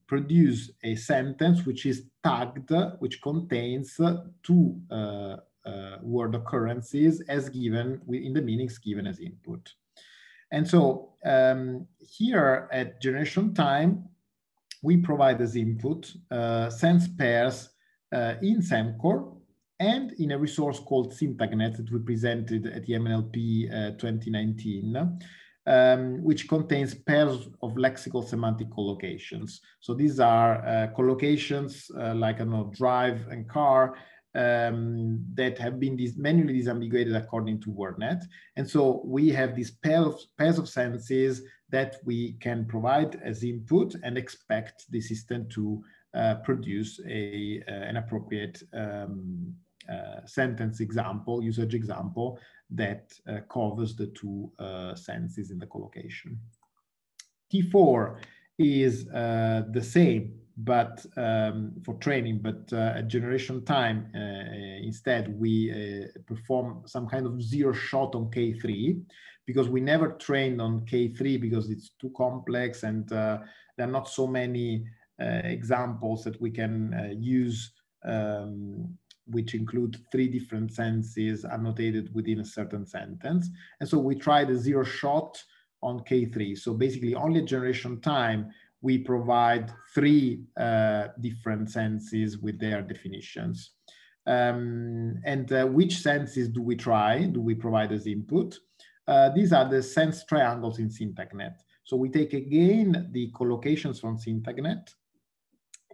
produce a sentence which is tagged, which contains 2 word occurrences as given in the meanings given as input. And so here at generation time, we provide as input sense pairs in Semcore and in a resource called SyntagNet that we presented at the MNLP 2019, which contains pairs of lexical semantic collocations. So these are collocations like, I don't know, drive and car, that have been manually disambiguated according to WordNet. And so we have these pairs of senses that we can provide as input and expect the system to produce an appropriate sentence example, usage example that covers the 2 senses in the collocation. T4 is the same, but for training, but at generation time, instead we perform some kind of 0 shot on K3, because we never trained on K3 because it's too complex and there are not so many examples that we can use, which include 3 different senses annotated within a certain sentence. And so we tried a 0 shot on K3. So basically only at generation time, we provide 3 different senses with their definitions. Which senses do we provide as input? These are the sense triangles in SyntagNet. So we take again the collocations from SyntagNet,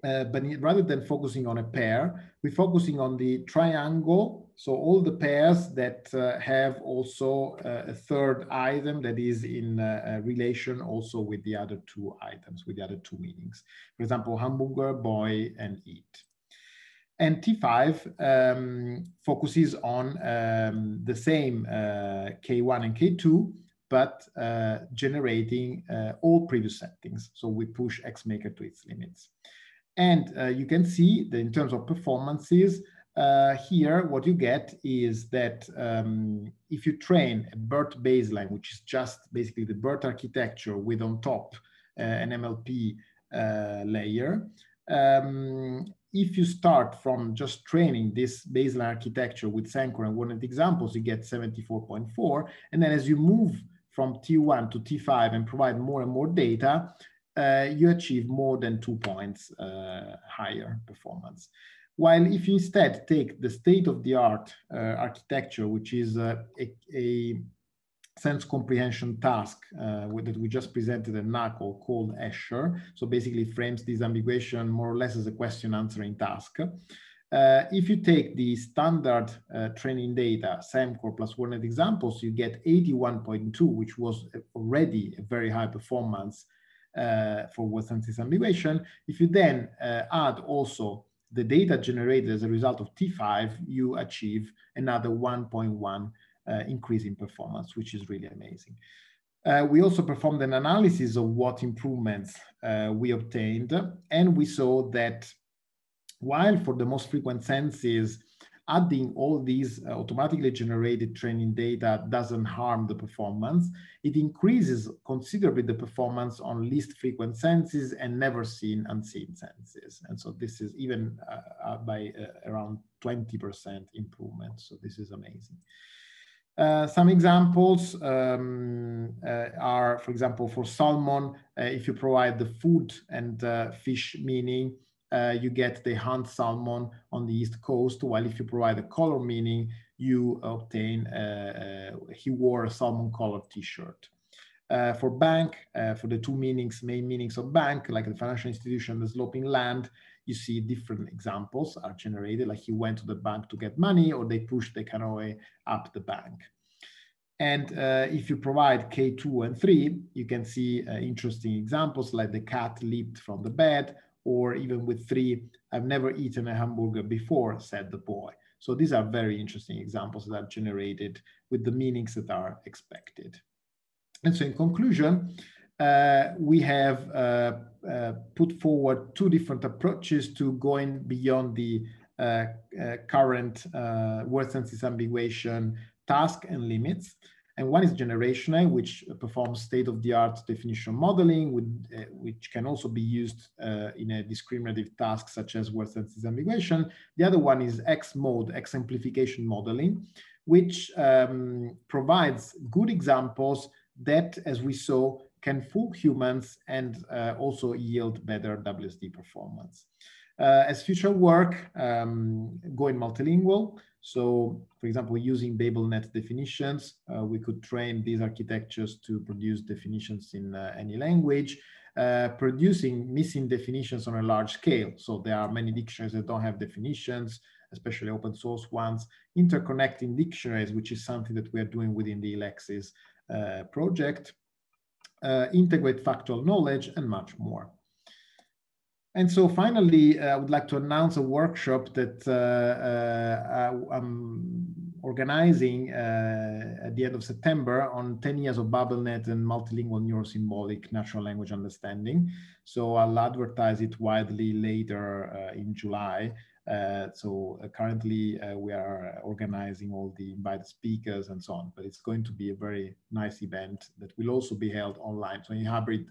but rather than focusing on a pair, we're focusing on the triangle So all the pairs that have also a third item that is in relation also with the other two items, with the other two meanings. For example, hamburger, boy, and eat. And T5 focuses on the same K1 and K2, but generating all previous settings. So we push XMaker to its limits. And you can see that in terms of performances, here what you get is that if you train a BERT baseline, which is just basically the BERT architecture with on top an MLP layer, if you start from just training this baseline architecture with Sankor and WordNet examples, you get 74.4. And then as you move from T1 to T5 and provide more and more data, you achieve more than 2 points higher performance. While if you instead take the state-of-the-art architecture, which is a sense comprehension task that we just presented at NACL called Escher, so basically frames disambiguation more or less as a question answering task. If you take the standard training data, Sankor plus WordNet examples, you get 81.2, which was already a very high performance for word sense disambiguation. If you then add also the data generated as a result of T5, you achieve another 1.1 increase in performance, which is really amazing. We also performed an analysis of what improvements we obtained, and we saw that while for the most frequent senses, adding all these automatically generated training data doesn't harm the performance, it increases considerably the performance on least frequent senses and never seen unseen senses. And so this is even by around 20% improvement. So this is amazing. Some examples are, for example, for salmon, if you provide the food and fish meaning, you get the hunt salmon on the East Coast, while if you provide a color meaning, you obtain he wore a salmon colored t-shirt. For bank, for the two meanings, main meanings of bank, like the financial institution, the sloping land, you see different examples are generated, like he went to the bank to get money, or they pushed the canoe up the bank. And if you provide K2 and 3, you can see interesting examples like the cat leaped from the bed, or even with 3, I've never eaten a hamburger before, said the boy. So these are very interesting examples that are generated with the meanings that are expected. And so in conclusion, we have put forward 2 different approaches to going beyond the current word sense disambiguation task and limits. And one is generationary, which performs state-of-the-art definition modeling, which can also be used in a discriminative task such as word sense disambiguation. The other one is X-mode, exemplification modeling, which provides good examples that, as we saw, can fool humans and also yield better WSD performance. As future work, going multilingual. So, for example, using BabelNet definitions, we could train these architectures to produce definitions in any language, producing missing definitions on a large scale. So there are many dictionaries that don't have definitions, especially open source ones, interconnecting dictionaries, which is something that we are doing within the Lexis project, integrate factual knowledge, and much more. And so finally, I would like to announce a workshop that I'm organizing at the end of September on 10 years of BabelNet and multilingual neurosymbolic natural language understanding. So I'll advertise it widely later in July. Currently we are organizing all the invited speakers and so on, but it's going to be a very nice event that will also be held online, so in hybrid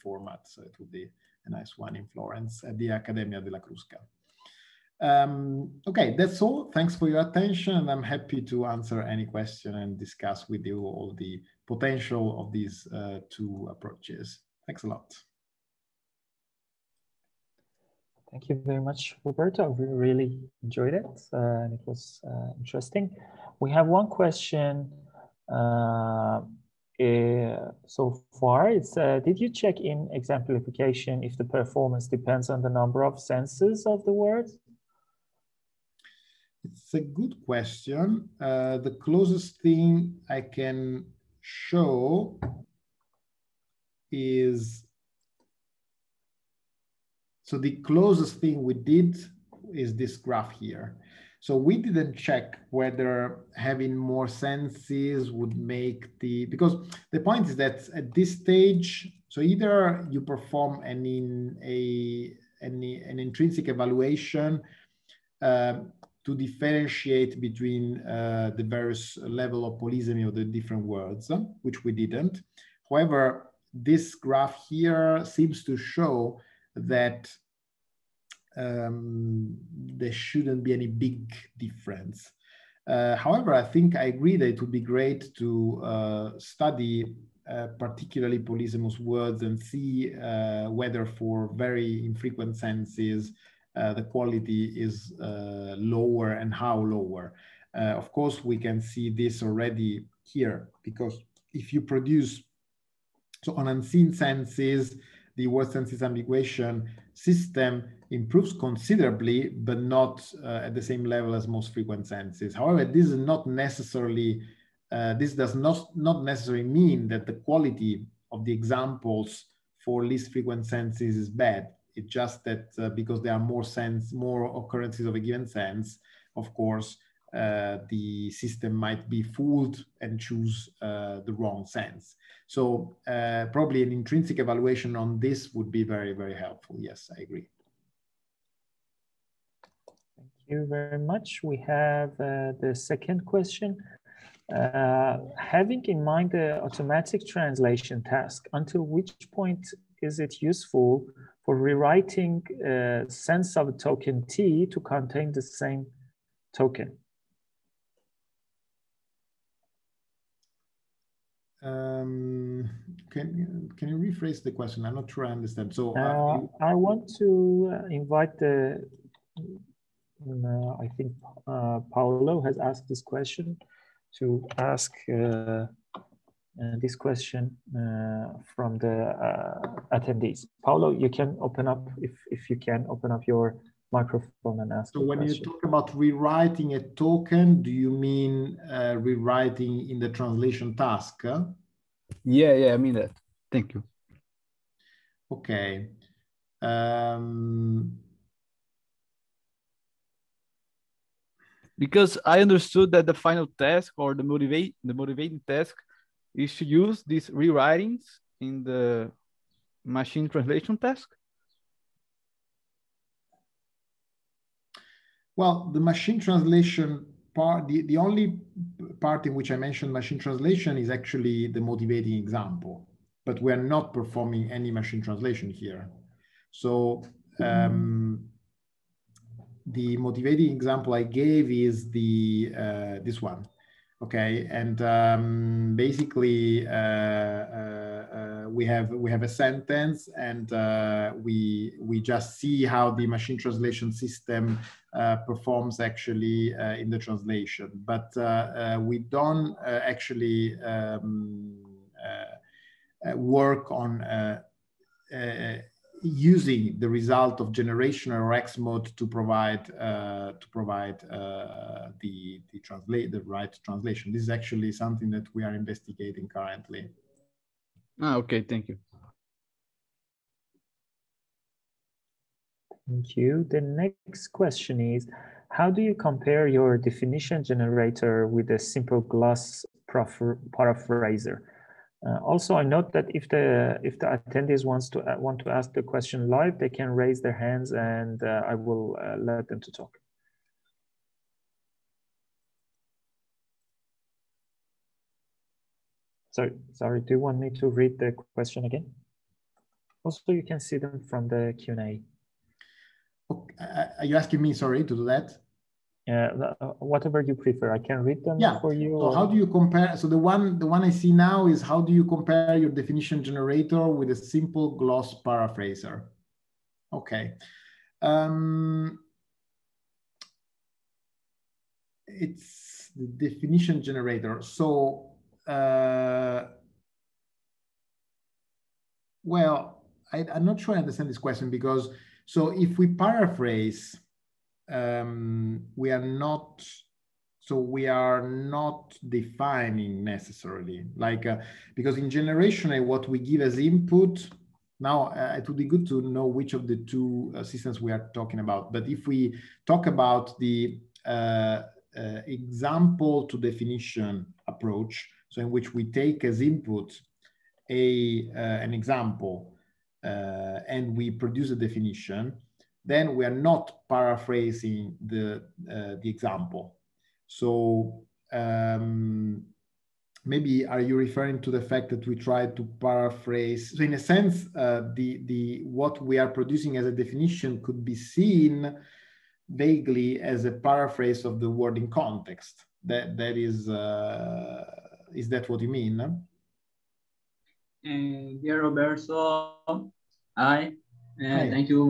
format. So it will be a nice one in Florence at the Accademia della Crusca. Okay, that's all. Thanks for your attention, and I'm happy to answer any question and discuss with you all the potential of these 2 approaches. Thanks a lot. Thank you very much, Roberto. We really enjoyed it, and it was interesting. We have one question so far. It's, did you check in exemplification if the performance depends on the number of senses of the word? It's a good question. The closest thing I can show is, so the closest thing we did is this graph here. So we didn't check whether having more senses would make the, because the point is that at this stage, so either you perform an intrinsic evaluation to differentiate between the various level of polysemy of the different words, which we didn't. However, this graph here seems to show that there shouldn't be any big difference. However, I think I agree that it would be great to study particularly polysemous words and see whether for very infrequent senses the quality is lower and how lower. Of course, we can see this already here, because if you produce, so on unseen senses, the word sense disambiguation system improves considerably, but not at the same level as most frequent senses. However, this is not necessarily, this does not necessarily mean that the quality of the examples for least frequent senses is bad. It's just that because there are more occurrences of a given sense, of course, the system might be fooled and choose the wrong sense. So probably an intrinsic evaluation on this would be very, very helpful. Yes, I agree. Thank you very much. We have the second question. Having in mind the automatic translation task, until which point is it useful for rewriting sense of a token T to contain the same token? Can you rephrase the question? I'm not sure I understand. So I want to invite the, I think Paolo has asked this question, to ask this question from the attendees. Paolo, you can open up, if you can open up your microphone and ask. So when you talk about rewriting a token, do you mean rewriting in the translation task? Yeah, I mean that. Thank you. Okay. Because I understood that the final task or the motivating task is to use these rewritings in the machine translation task. Well, the machine translation part, the only part in which I mentioned machine translation is actually the motivating example, but we're not performing any machine translation here. So the motivating example I gave is the this one, okay, and basically we have a sentence, and we just see how the machine translation system performs actually in the translation, but we don't actually work on using the result of generationary or X mode to provide the right translation. This is actually something that we are investigating currently. Okay, thank you. Thank you. The next question is, how do you compare your definition generator with a simple gloss paraphraser? Also, I note that if the attendees want to ask the question live, they can raise their hands, and I will let them to talk. Sorry, do you want me to read the question again? Also, you can see them from the Q&A. Okay. Are you asking me, sorry, to do that? Whatever you prefer, I can read them for you. So how do you compare? So the one I see now is, how do you compare your definition generator with a simple gloss paraphraser? Okay. It's the definition generator. So, well, I'm not sure I understand this question, because so if we paraphrase, we are not, so we are not defining necessarily, like, because in generationary, what we give as input, now it would be good to know which of the two systems we are talking about. But if we talk about the example to definition approach, so in which we take as input an example and we produce a definition, then we are not paraphrasing the example. So maybe are you referring to the fact that we try to paraphrase? So in a sense, what we are producing as a definition could be seen vaguely as a paraphrase of the word in context. That is that what you mean? Dear Roberto, hi. Thank you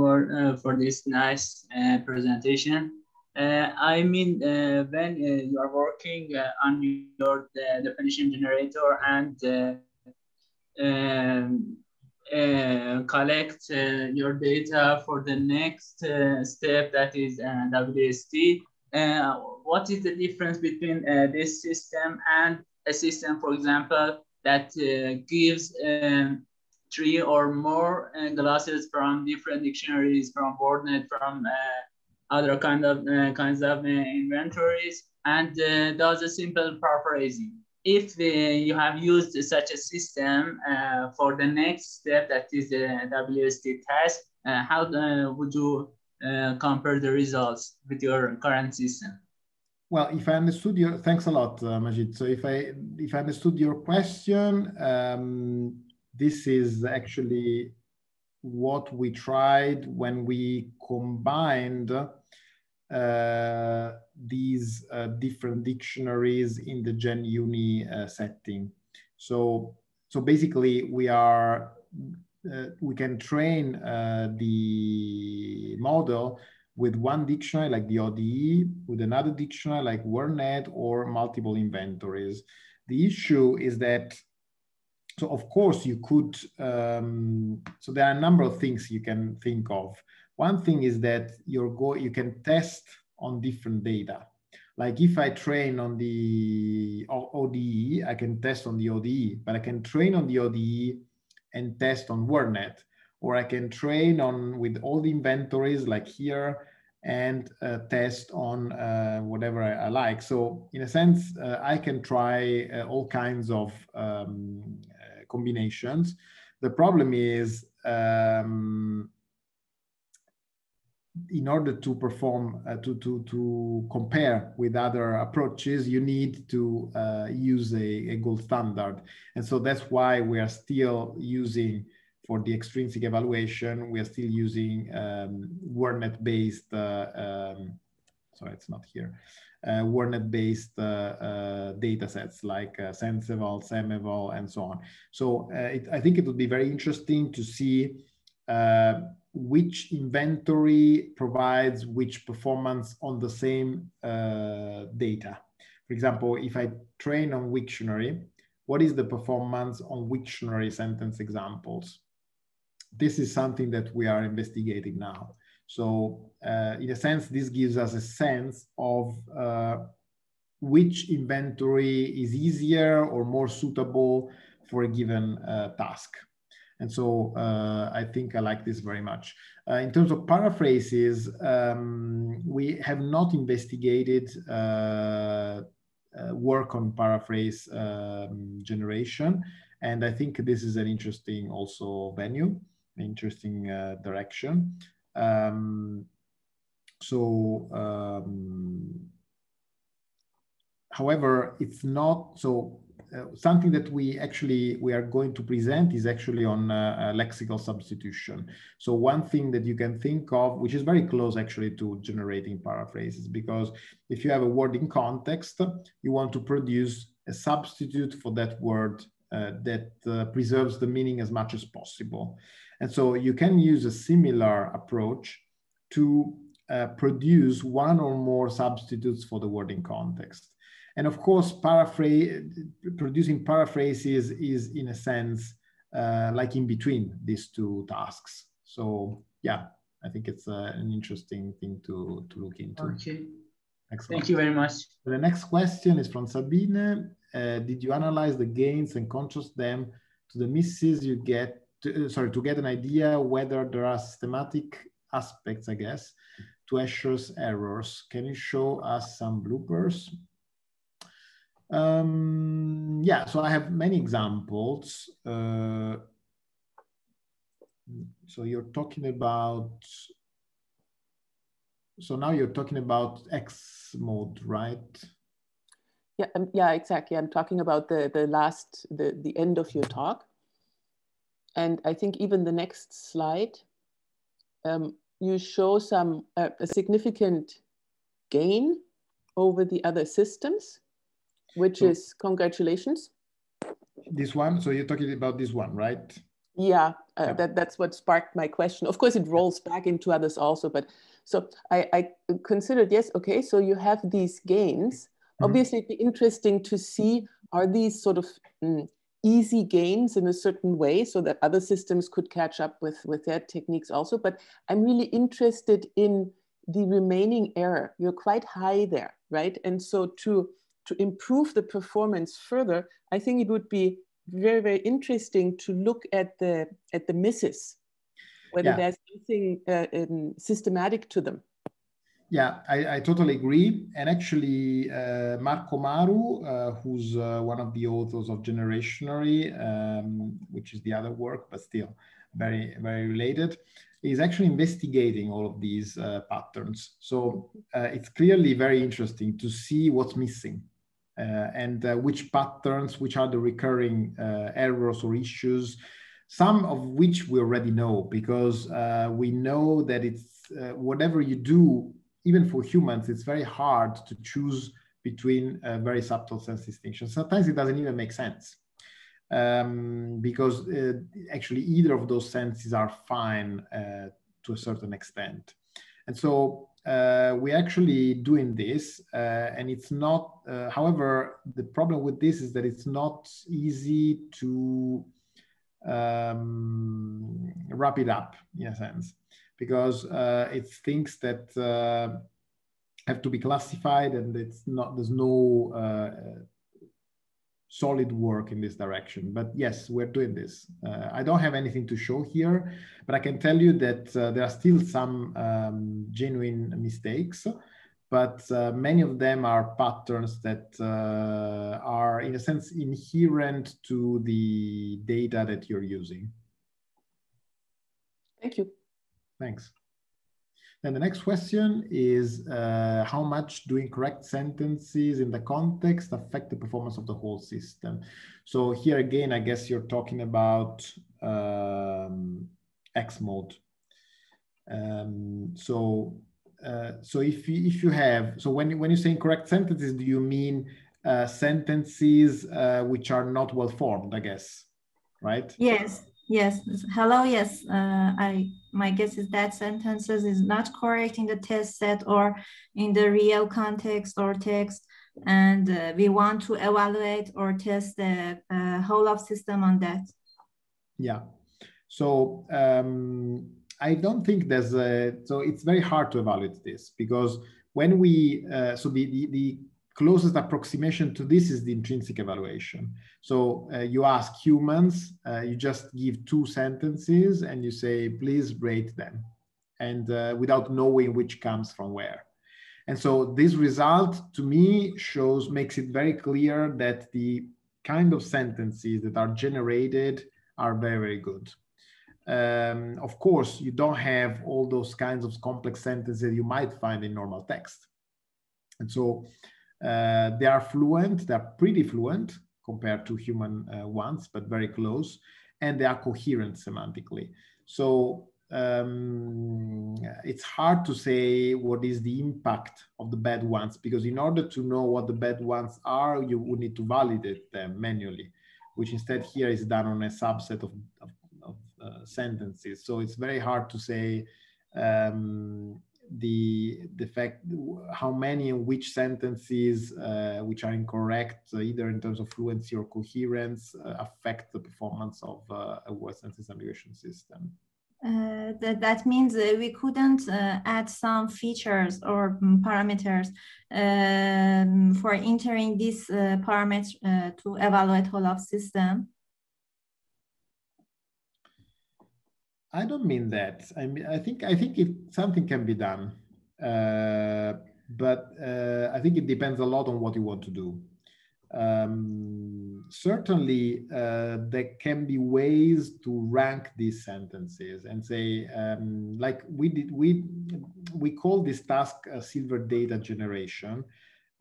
for this nice presentation. I mean, when you are working on your definition generator and collect your data for the next step, that is WST, what is the difference between this system and a system, for example, that gives 3 or more glosses from different dictionaries, from BabelNet, from other kinds of inventories, and does a simple paraphrasing? If you have used such a system for the next step, that is the WST task, how would you compare the results with your current system? Well, if I understood your, thanks a lot, Majid. So if I understood your question, this is actually what we tried when we combined these different dictionaries in the GenUni setting. So basically, we can train the model with one dictionary like the ODE, with another dictionary like WordNet, or multiple inventories. The issue is that, so of course you could, so there are a number of things you can think of. One thing is that you can test on different data. Like if I train on the ODE, I can test on the ODE, but I can train on the ODE and test on WordNet. Or I can train on with all the inventories like here and test on whatever I like. So in a sense, I can try all kinds of combinations. The problem is, in order to perform, to compare with other approaches, you need to use a gold standard. And so that's why we are still using, for the extrinsic evaluation, we are still using WordNet-based, sorry, it's not here, WordNet-based data sets like SenseEval, SemEval, and so on. So I think it would be very interesting to see which inventory provides which performance on the same data. For example, if I train on Wiktionary, what is the performance on Wiktionary sentence examples? This is something that we are investigating now. So in a sense, this gives us a sense of which inventory is easier or more suitable for a given task. And so I think I like this very much. In terms of paraphrases, we have not investigated work on paraphrase generation. And I think this is an interesting also venue, interesting direction. However, it's not so. Something that we are going to present is actually on lexical substitution. So one thing that you can think of, which is very close actually to generating paraphrases, because if you have a word in context, you want to produce a substitute for that word that preserves the meaning as much as possible. And so you can use a similar approach to produce one or more substitutes for the word in context. And of course, producing paraphrases is in a sense like in between these two tasks. So yeah, I think it's an interesting thing to look into. Okay. Excellent. Thank you very much. The next question is from Sabine. Did you analyze the gains and contrast them to the misses you get, to get an idea whether there are systematic aspects, I guess, to Escher's errors? Can you show us some bloopers? Yeah, so I have many examples. So you're talking about, so now you're talking about X mode, right? Yeah, yeah, exactly. I'm talking about the end of your talk. And I think even the next slide, you show some a significant gain over the other systems, which is congratulations. This one, so you're talking about this one, right? Yeah, that's what sparked my question. Of course, it rolls back into others also, but so I considered, yes, okay, so you have these gains. Obviously, it'd be interesting to see, are these sort of easy gains in a certain way so that other systems could catch up with their techniques also. But I'm really interested in the remaining error. You're quite high there, right? And so to improve the performance further, I think it would be very, very interesting to look at the misses, whether there's something systematic to them. Yeah, I totally agree. And actually, Marco Maru, who's one of the authors of Generationary, which is the other work, but still very, very related, is actually investigating all of these patterns. So it's clearly very interesting to see what's missing and which patterns, which are the recurring errors or issues, some of which we already know, because we know that it's whatever you do, even for humans, it's very hard to choose between very subtle sense distinctions. Sometimes it doesn't even make sense because actually either of those senses are fine to a certain extent. And so we're actually doing this and it's not, however, the problem with this is that it's not easy to wrap it up in a sense, because it's things that have to be classified, and it's not, there's no solid work in this direction. But yes, we're doing this. I don't have anything to show here, but I can tell you that there are still some genuine mistakes, but many of them are patterns that are in a sense inherent to the data that you're using. Thank you. Thanks. Then the next question is, how much do incorrect sentences in the context affect the performance of the whole system? So here again, I guess you're talking about X mode. So if you have, so when you say incorrect sentences, do you mean sentences which are not well formed, I guess, right? Yes. Yes. Hello. Yes. My guess is that sentences is not correct in the test set or in the real context or text, and we want to evaluate or test the whole of system on that. Yeah. So I don't think there's a, so it's very hard to evaluate this, because when we so the closest approximation to this is the intrinsic evaluation. So you ask humans, you just give two sentences and you say, please rate them, and without knowing which comes from where. And so this result to me makes it very clear that the kind of sentences that are generated are very, very good. Of course, you don't have all those kinds of complex sentences you might find in normal text. And so they are fluent, they're pretty fluent compared to human ones, but very close, and they are coherent semantically. So it's hard to say what is the impact of the bad ones, because in order to know what the bad ones are, you would need to validate them manually, which instead here is done on a subset of sentences. So it's very hard to say the fact how many and which sentences which are incorrect either in terms of fluency or coherence affect the performance of a word sense disambiguation system. That means we couldn't add some features or parameters for entering this parameter to evaluate whole of system. I don't mean that. I mean, I think something can be done, but I think it depends a lot on what you want to do. Certainly, there can be ways to rank these sentences and say, like we call this task silver data generation.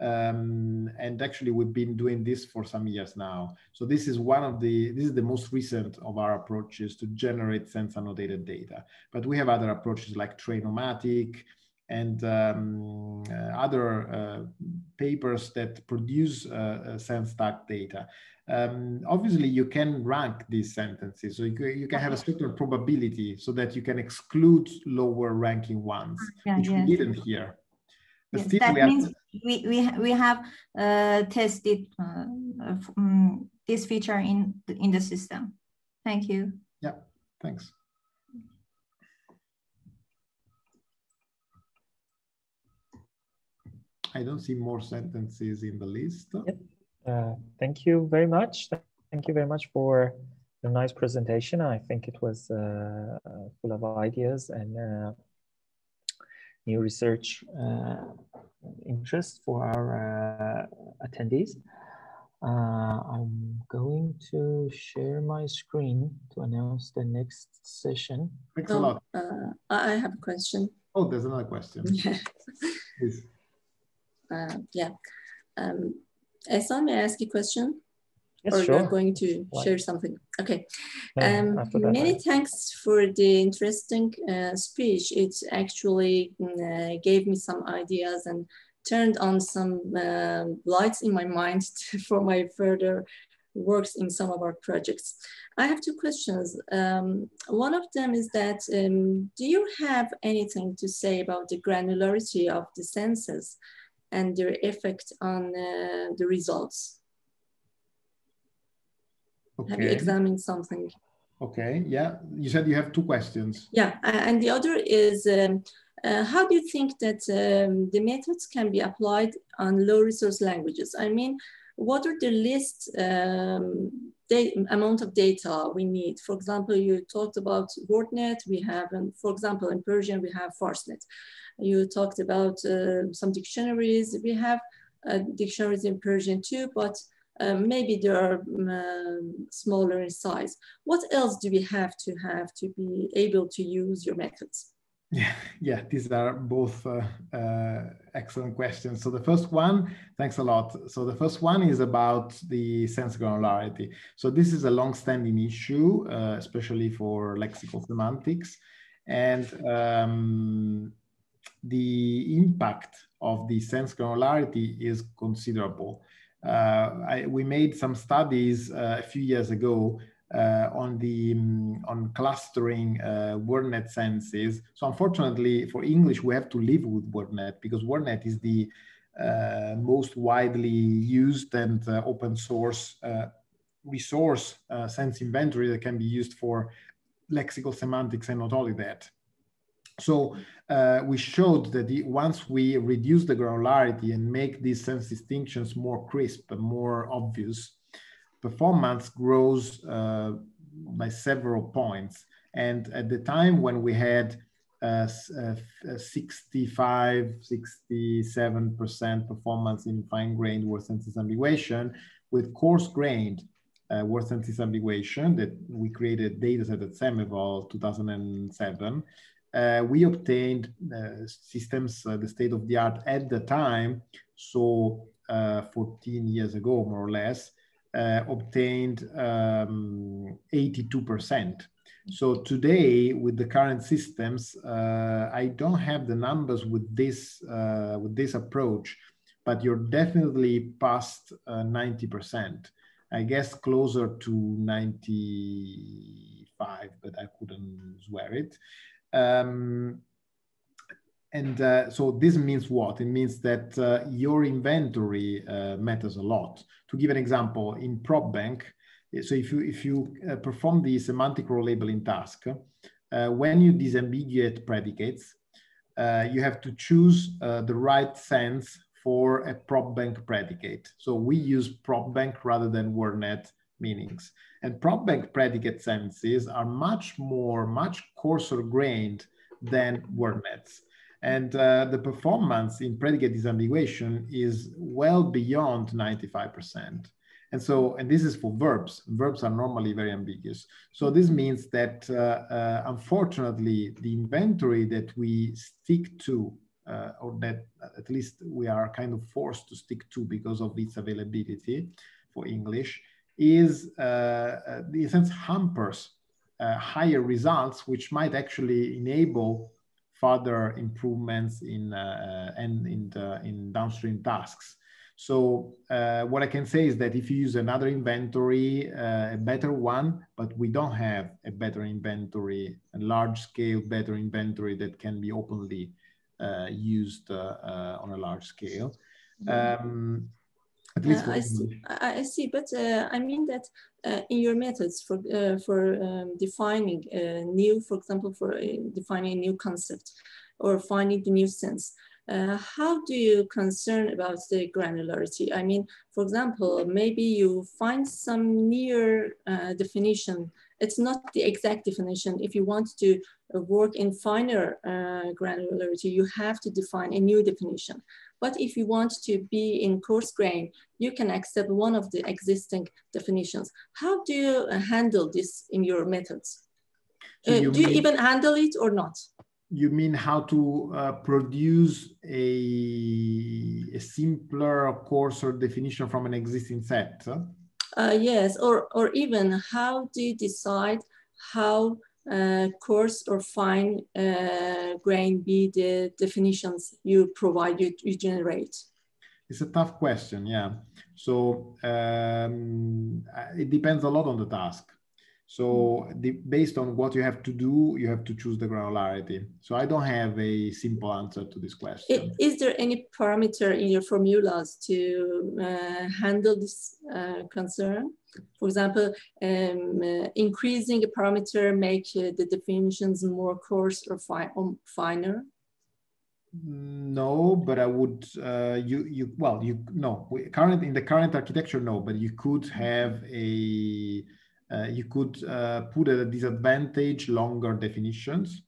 And actually, we've been doing this for some years now. So this is this is the most recent of our approaches to generate sense annotated data. But we have other approaches like Trainomatic and other papers that produce sense tagged data. Obviously, you can rank these sentences. So you can have a certain probability so that you can exclude lower ranking ones, which we didn't here. Yes, that means we have tested this feature in the system. Thank you. Yeah, thanks. I don't see more sentences in the list. Yep. Thank you very much. Thank you very much for the nice presentation. I think it was full of ideas and new research interest for our attendees. I'm going to share my screen to announce the next session. Thanks a lot. I have a question. Oh, there's another question. Yeah. Please. Ehsan, may I ask you a question? Yes, or sure. you're going to share something? Okay. Many thanks for the interesting speech. It actually gave me some ideas and turned on some lights in my mind for my further works in some of our projects. I have two questions. One of them is that, do you have anything to say about the granularity of the senses and their effect on the results? Okay. Have you examined something? Okay, yeah. You said you have two questions. Yeah, and the other is, how do you think that the methods can be applied on low resource languages? I mean, what are the least amount of data we need? For example, you talked about WordNet. We have, for example, in Persian, we have FarseNet. You talked about some dictionaries. We have dictionaries in Persian too, but maybe they are smaller in size. What else do we have to be able to use your methods? Yeah, these are both excellent questions. So the first one, thanks a lot. So the first one is about the sense granularity. So this is a long-standing issue, especially for lexical semantics. And the impact of the sense granularity is considerable. We made some studies a few years ago on clustering WordNet senses. So unfortunately for English, we have to live with WordNet because WordNet is the most widely used and open source resource sense inventory that can be used for lexical semantics and not only that. So we showed that once we reduce the granularity and make these sense distinctions more crisp and more obvious, performance grows by several points. And at the time when we had 65, 67% performance in fine-grained word sense disambiguation, with coarse-grained word sense disambiguation that we created data set at Semival 2007, we obtained systems, the state of the art at the time, so 14 years ago, more or less, obtained 82%. So today, with the current systems, I don't have the numbers with this approach, but you're definitely past 90%. I guess closer to 95, but I couldn't swear it. So this means what? It means that your inventory matters a lot. To give an example, in PropBank, so if you perform the semantic row labeling task, when you disambiguate predicates, you have to choose the right sense for a prop bank predicate. So we use prop bank rather than wordnet meanings. And prop bank predicate senses are much coarser grained than wordnets. And the performance in predicate disambiguation is well beyond 95%. And this is for verbs. Verbs are normally very ambiguous. So this means that unfortunately, the inventory that we stick to, or that at least we are kind of forced to stick to because of its availability for English, is in a sense hampers higher results, which might actually enable further improvements in downstream tasks. So what I can say is that if you use another inventory, a better one, but we don't have a better inventory, a large-scale better inventory that can be openly used on a large scale. At least I see, but I mean that in your methods for defining a new, for example, for defining a new concept or finding the new sense, how do you concern about the granularity? I mean, for example, maybe you find some near definition. It's not the exact definition. If you want to work in finer granularity, you have to define a new definition. But if you want to be in coarse grain, you can accept one of the existing definitions. How do you handle this in your methods? Do you even handle it or not? You mean how to produce a simpler, coarser definition from an existing set? Yes, or even how do you decide how coarse or fine grain be the definitions you provide, you generate? It's a tough question, yeah. So it depends a lot on the task. So based on what you have to do, you have to choose the granularity. So I don't have a simple answer to this question. Is there any parameter in your formulas to handle this concern? For example, increasing a parameter make the definitions more coarse or finer? No, but I would, no, in the current architecture, no, but you could have a, you could put at a disadvantage longer definitions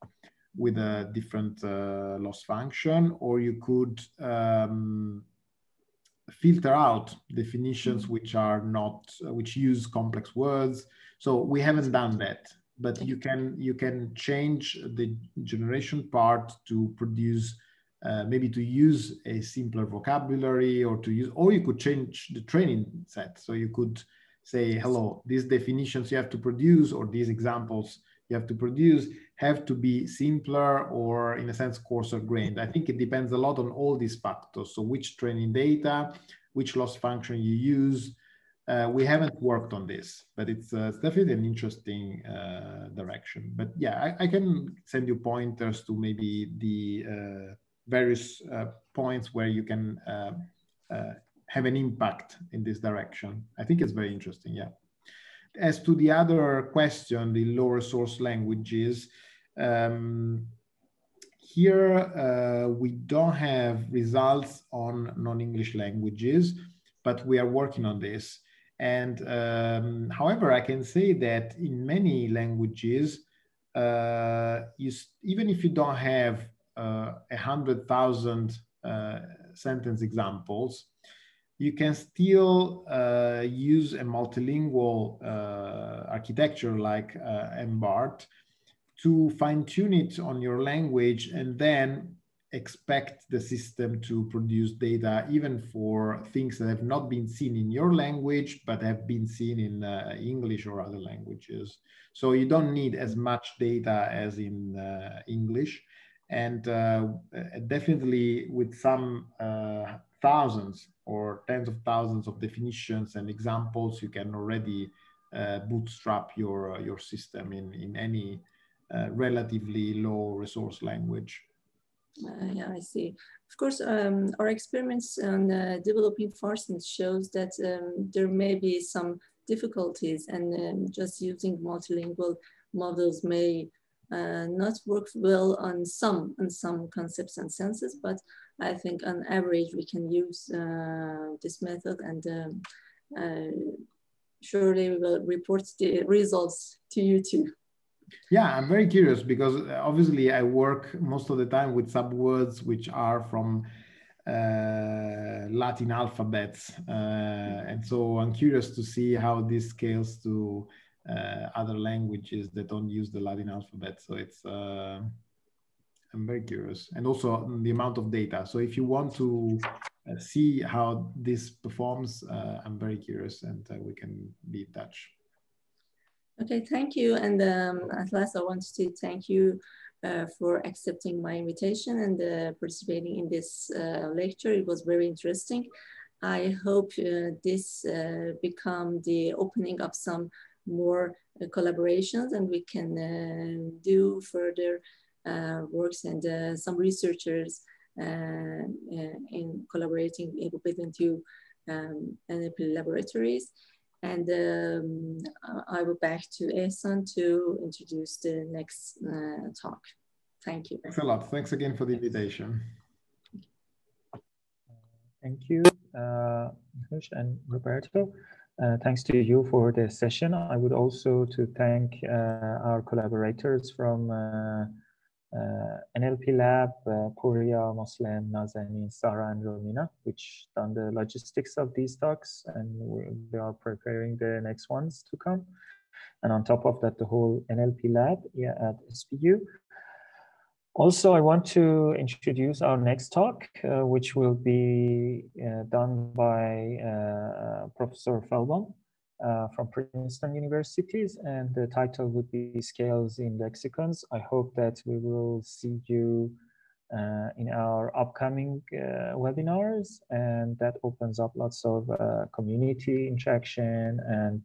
with a different loss function, or you could filter out definitions which are not, which use complex words. So we haven't done that, but you can change the generation part to produce, maybe to use a simpler vocabulary, or you could change the training set. So you could say, hello, these definitions you have to produce, or these examples you have to produce, have to be simpler or in a sense coarser grained. I think it depends a lot on all these factors. So which training data, which loss function you use. We haven't worked on this, but it's definitely an interesting direction. But yeah, I can send you pointers to maybe the various points where you can have an impact in this direction. I think it's very interesting, yeah. As to the other question, the low resource languages, here we don't have results on non-English languages, but we are working on this. And however, I can say that in many languages, even if you don't have 100,000 sentence examples, you can still use a multilingual architecture like MBART to fine-tune it on your language, and then expect the system to produce data even for things that have not been seen in your language, but have been seen in English or other languages. So you don't need as much data as in English. And definitely with some thousands or tens of thousands of definitions and examples, you can already bootstrap your system in any relatively low resource language. Yeah, I see. Of course, our experiments on developing Farsi shows that there may be some difficulties, and just using multilingual models may not work well on some concepts and senses, but I think on average we can use this method, and surely we will report the results to you too. Yeah, I'm very curious because obviously I work most of the time with subwords which are from Latin alphabets, and so I'm curious to see how this scales to other languages that don't use the Latin alphabet. So it's I'm very curious, and also the amount of data. So if you want to see how this performs, I'm very curious, and we can be in touch. Okay, thank you. And at last, I want to thank you for accepting my invitation and participating in this lecture. It was very interesting. I hope this become the opening of some more collaborations, and we can do further works, and some researchers in collaborating between two NLP laboratories. And I will back to Ehsan to introduce the next talk. Thank you. Thanks a lot. Thanks again for the invitation. Thank you, Hush and Roberto. Thanks to you for the session. I would also to thank our collaborators from NLP Lab, Puriya, Moslem, Nazanin, Sarah, and Romina, which done the logistics of these talks, and they are preparing the next ones to come. And on top of that, the whole NLP Lab at SBU. Also, I want to introduce our next talk, which will be done by Professor Feldbaum from Princeton Universities, and the title would be Scales in Lexicons. I hope that we will see you in our upcoming webinars, and that opens up lots of community interaction and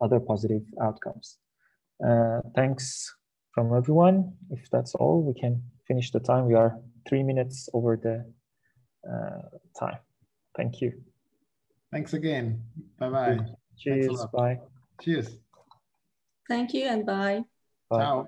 other positive outcomes. Thanks from everyone. If that's all, we can finish the time. We are 3 minutes over the time. Thank you. Thanks again. Bye-bye. Cheers. Bye. Cheers. Thank you and bye. Bye. Ciao.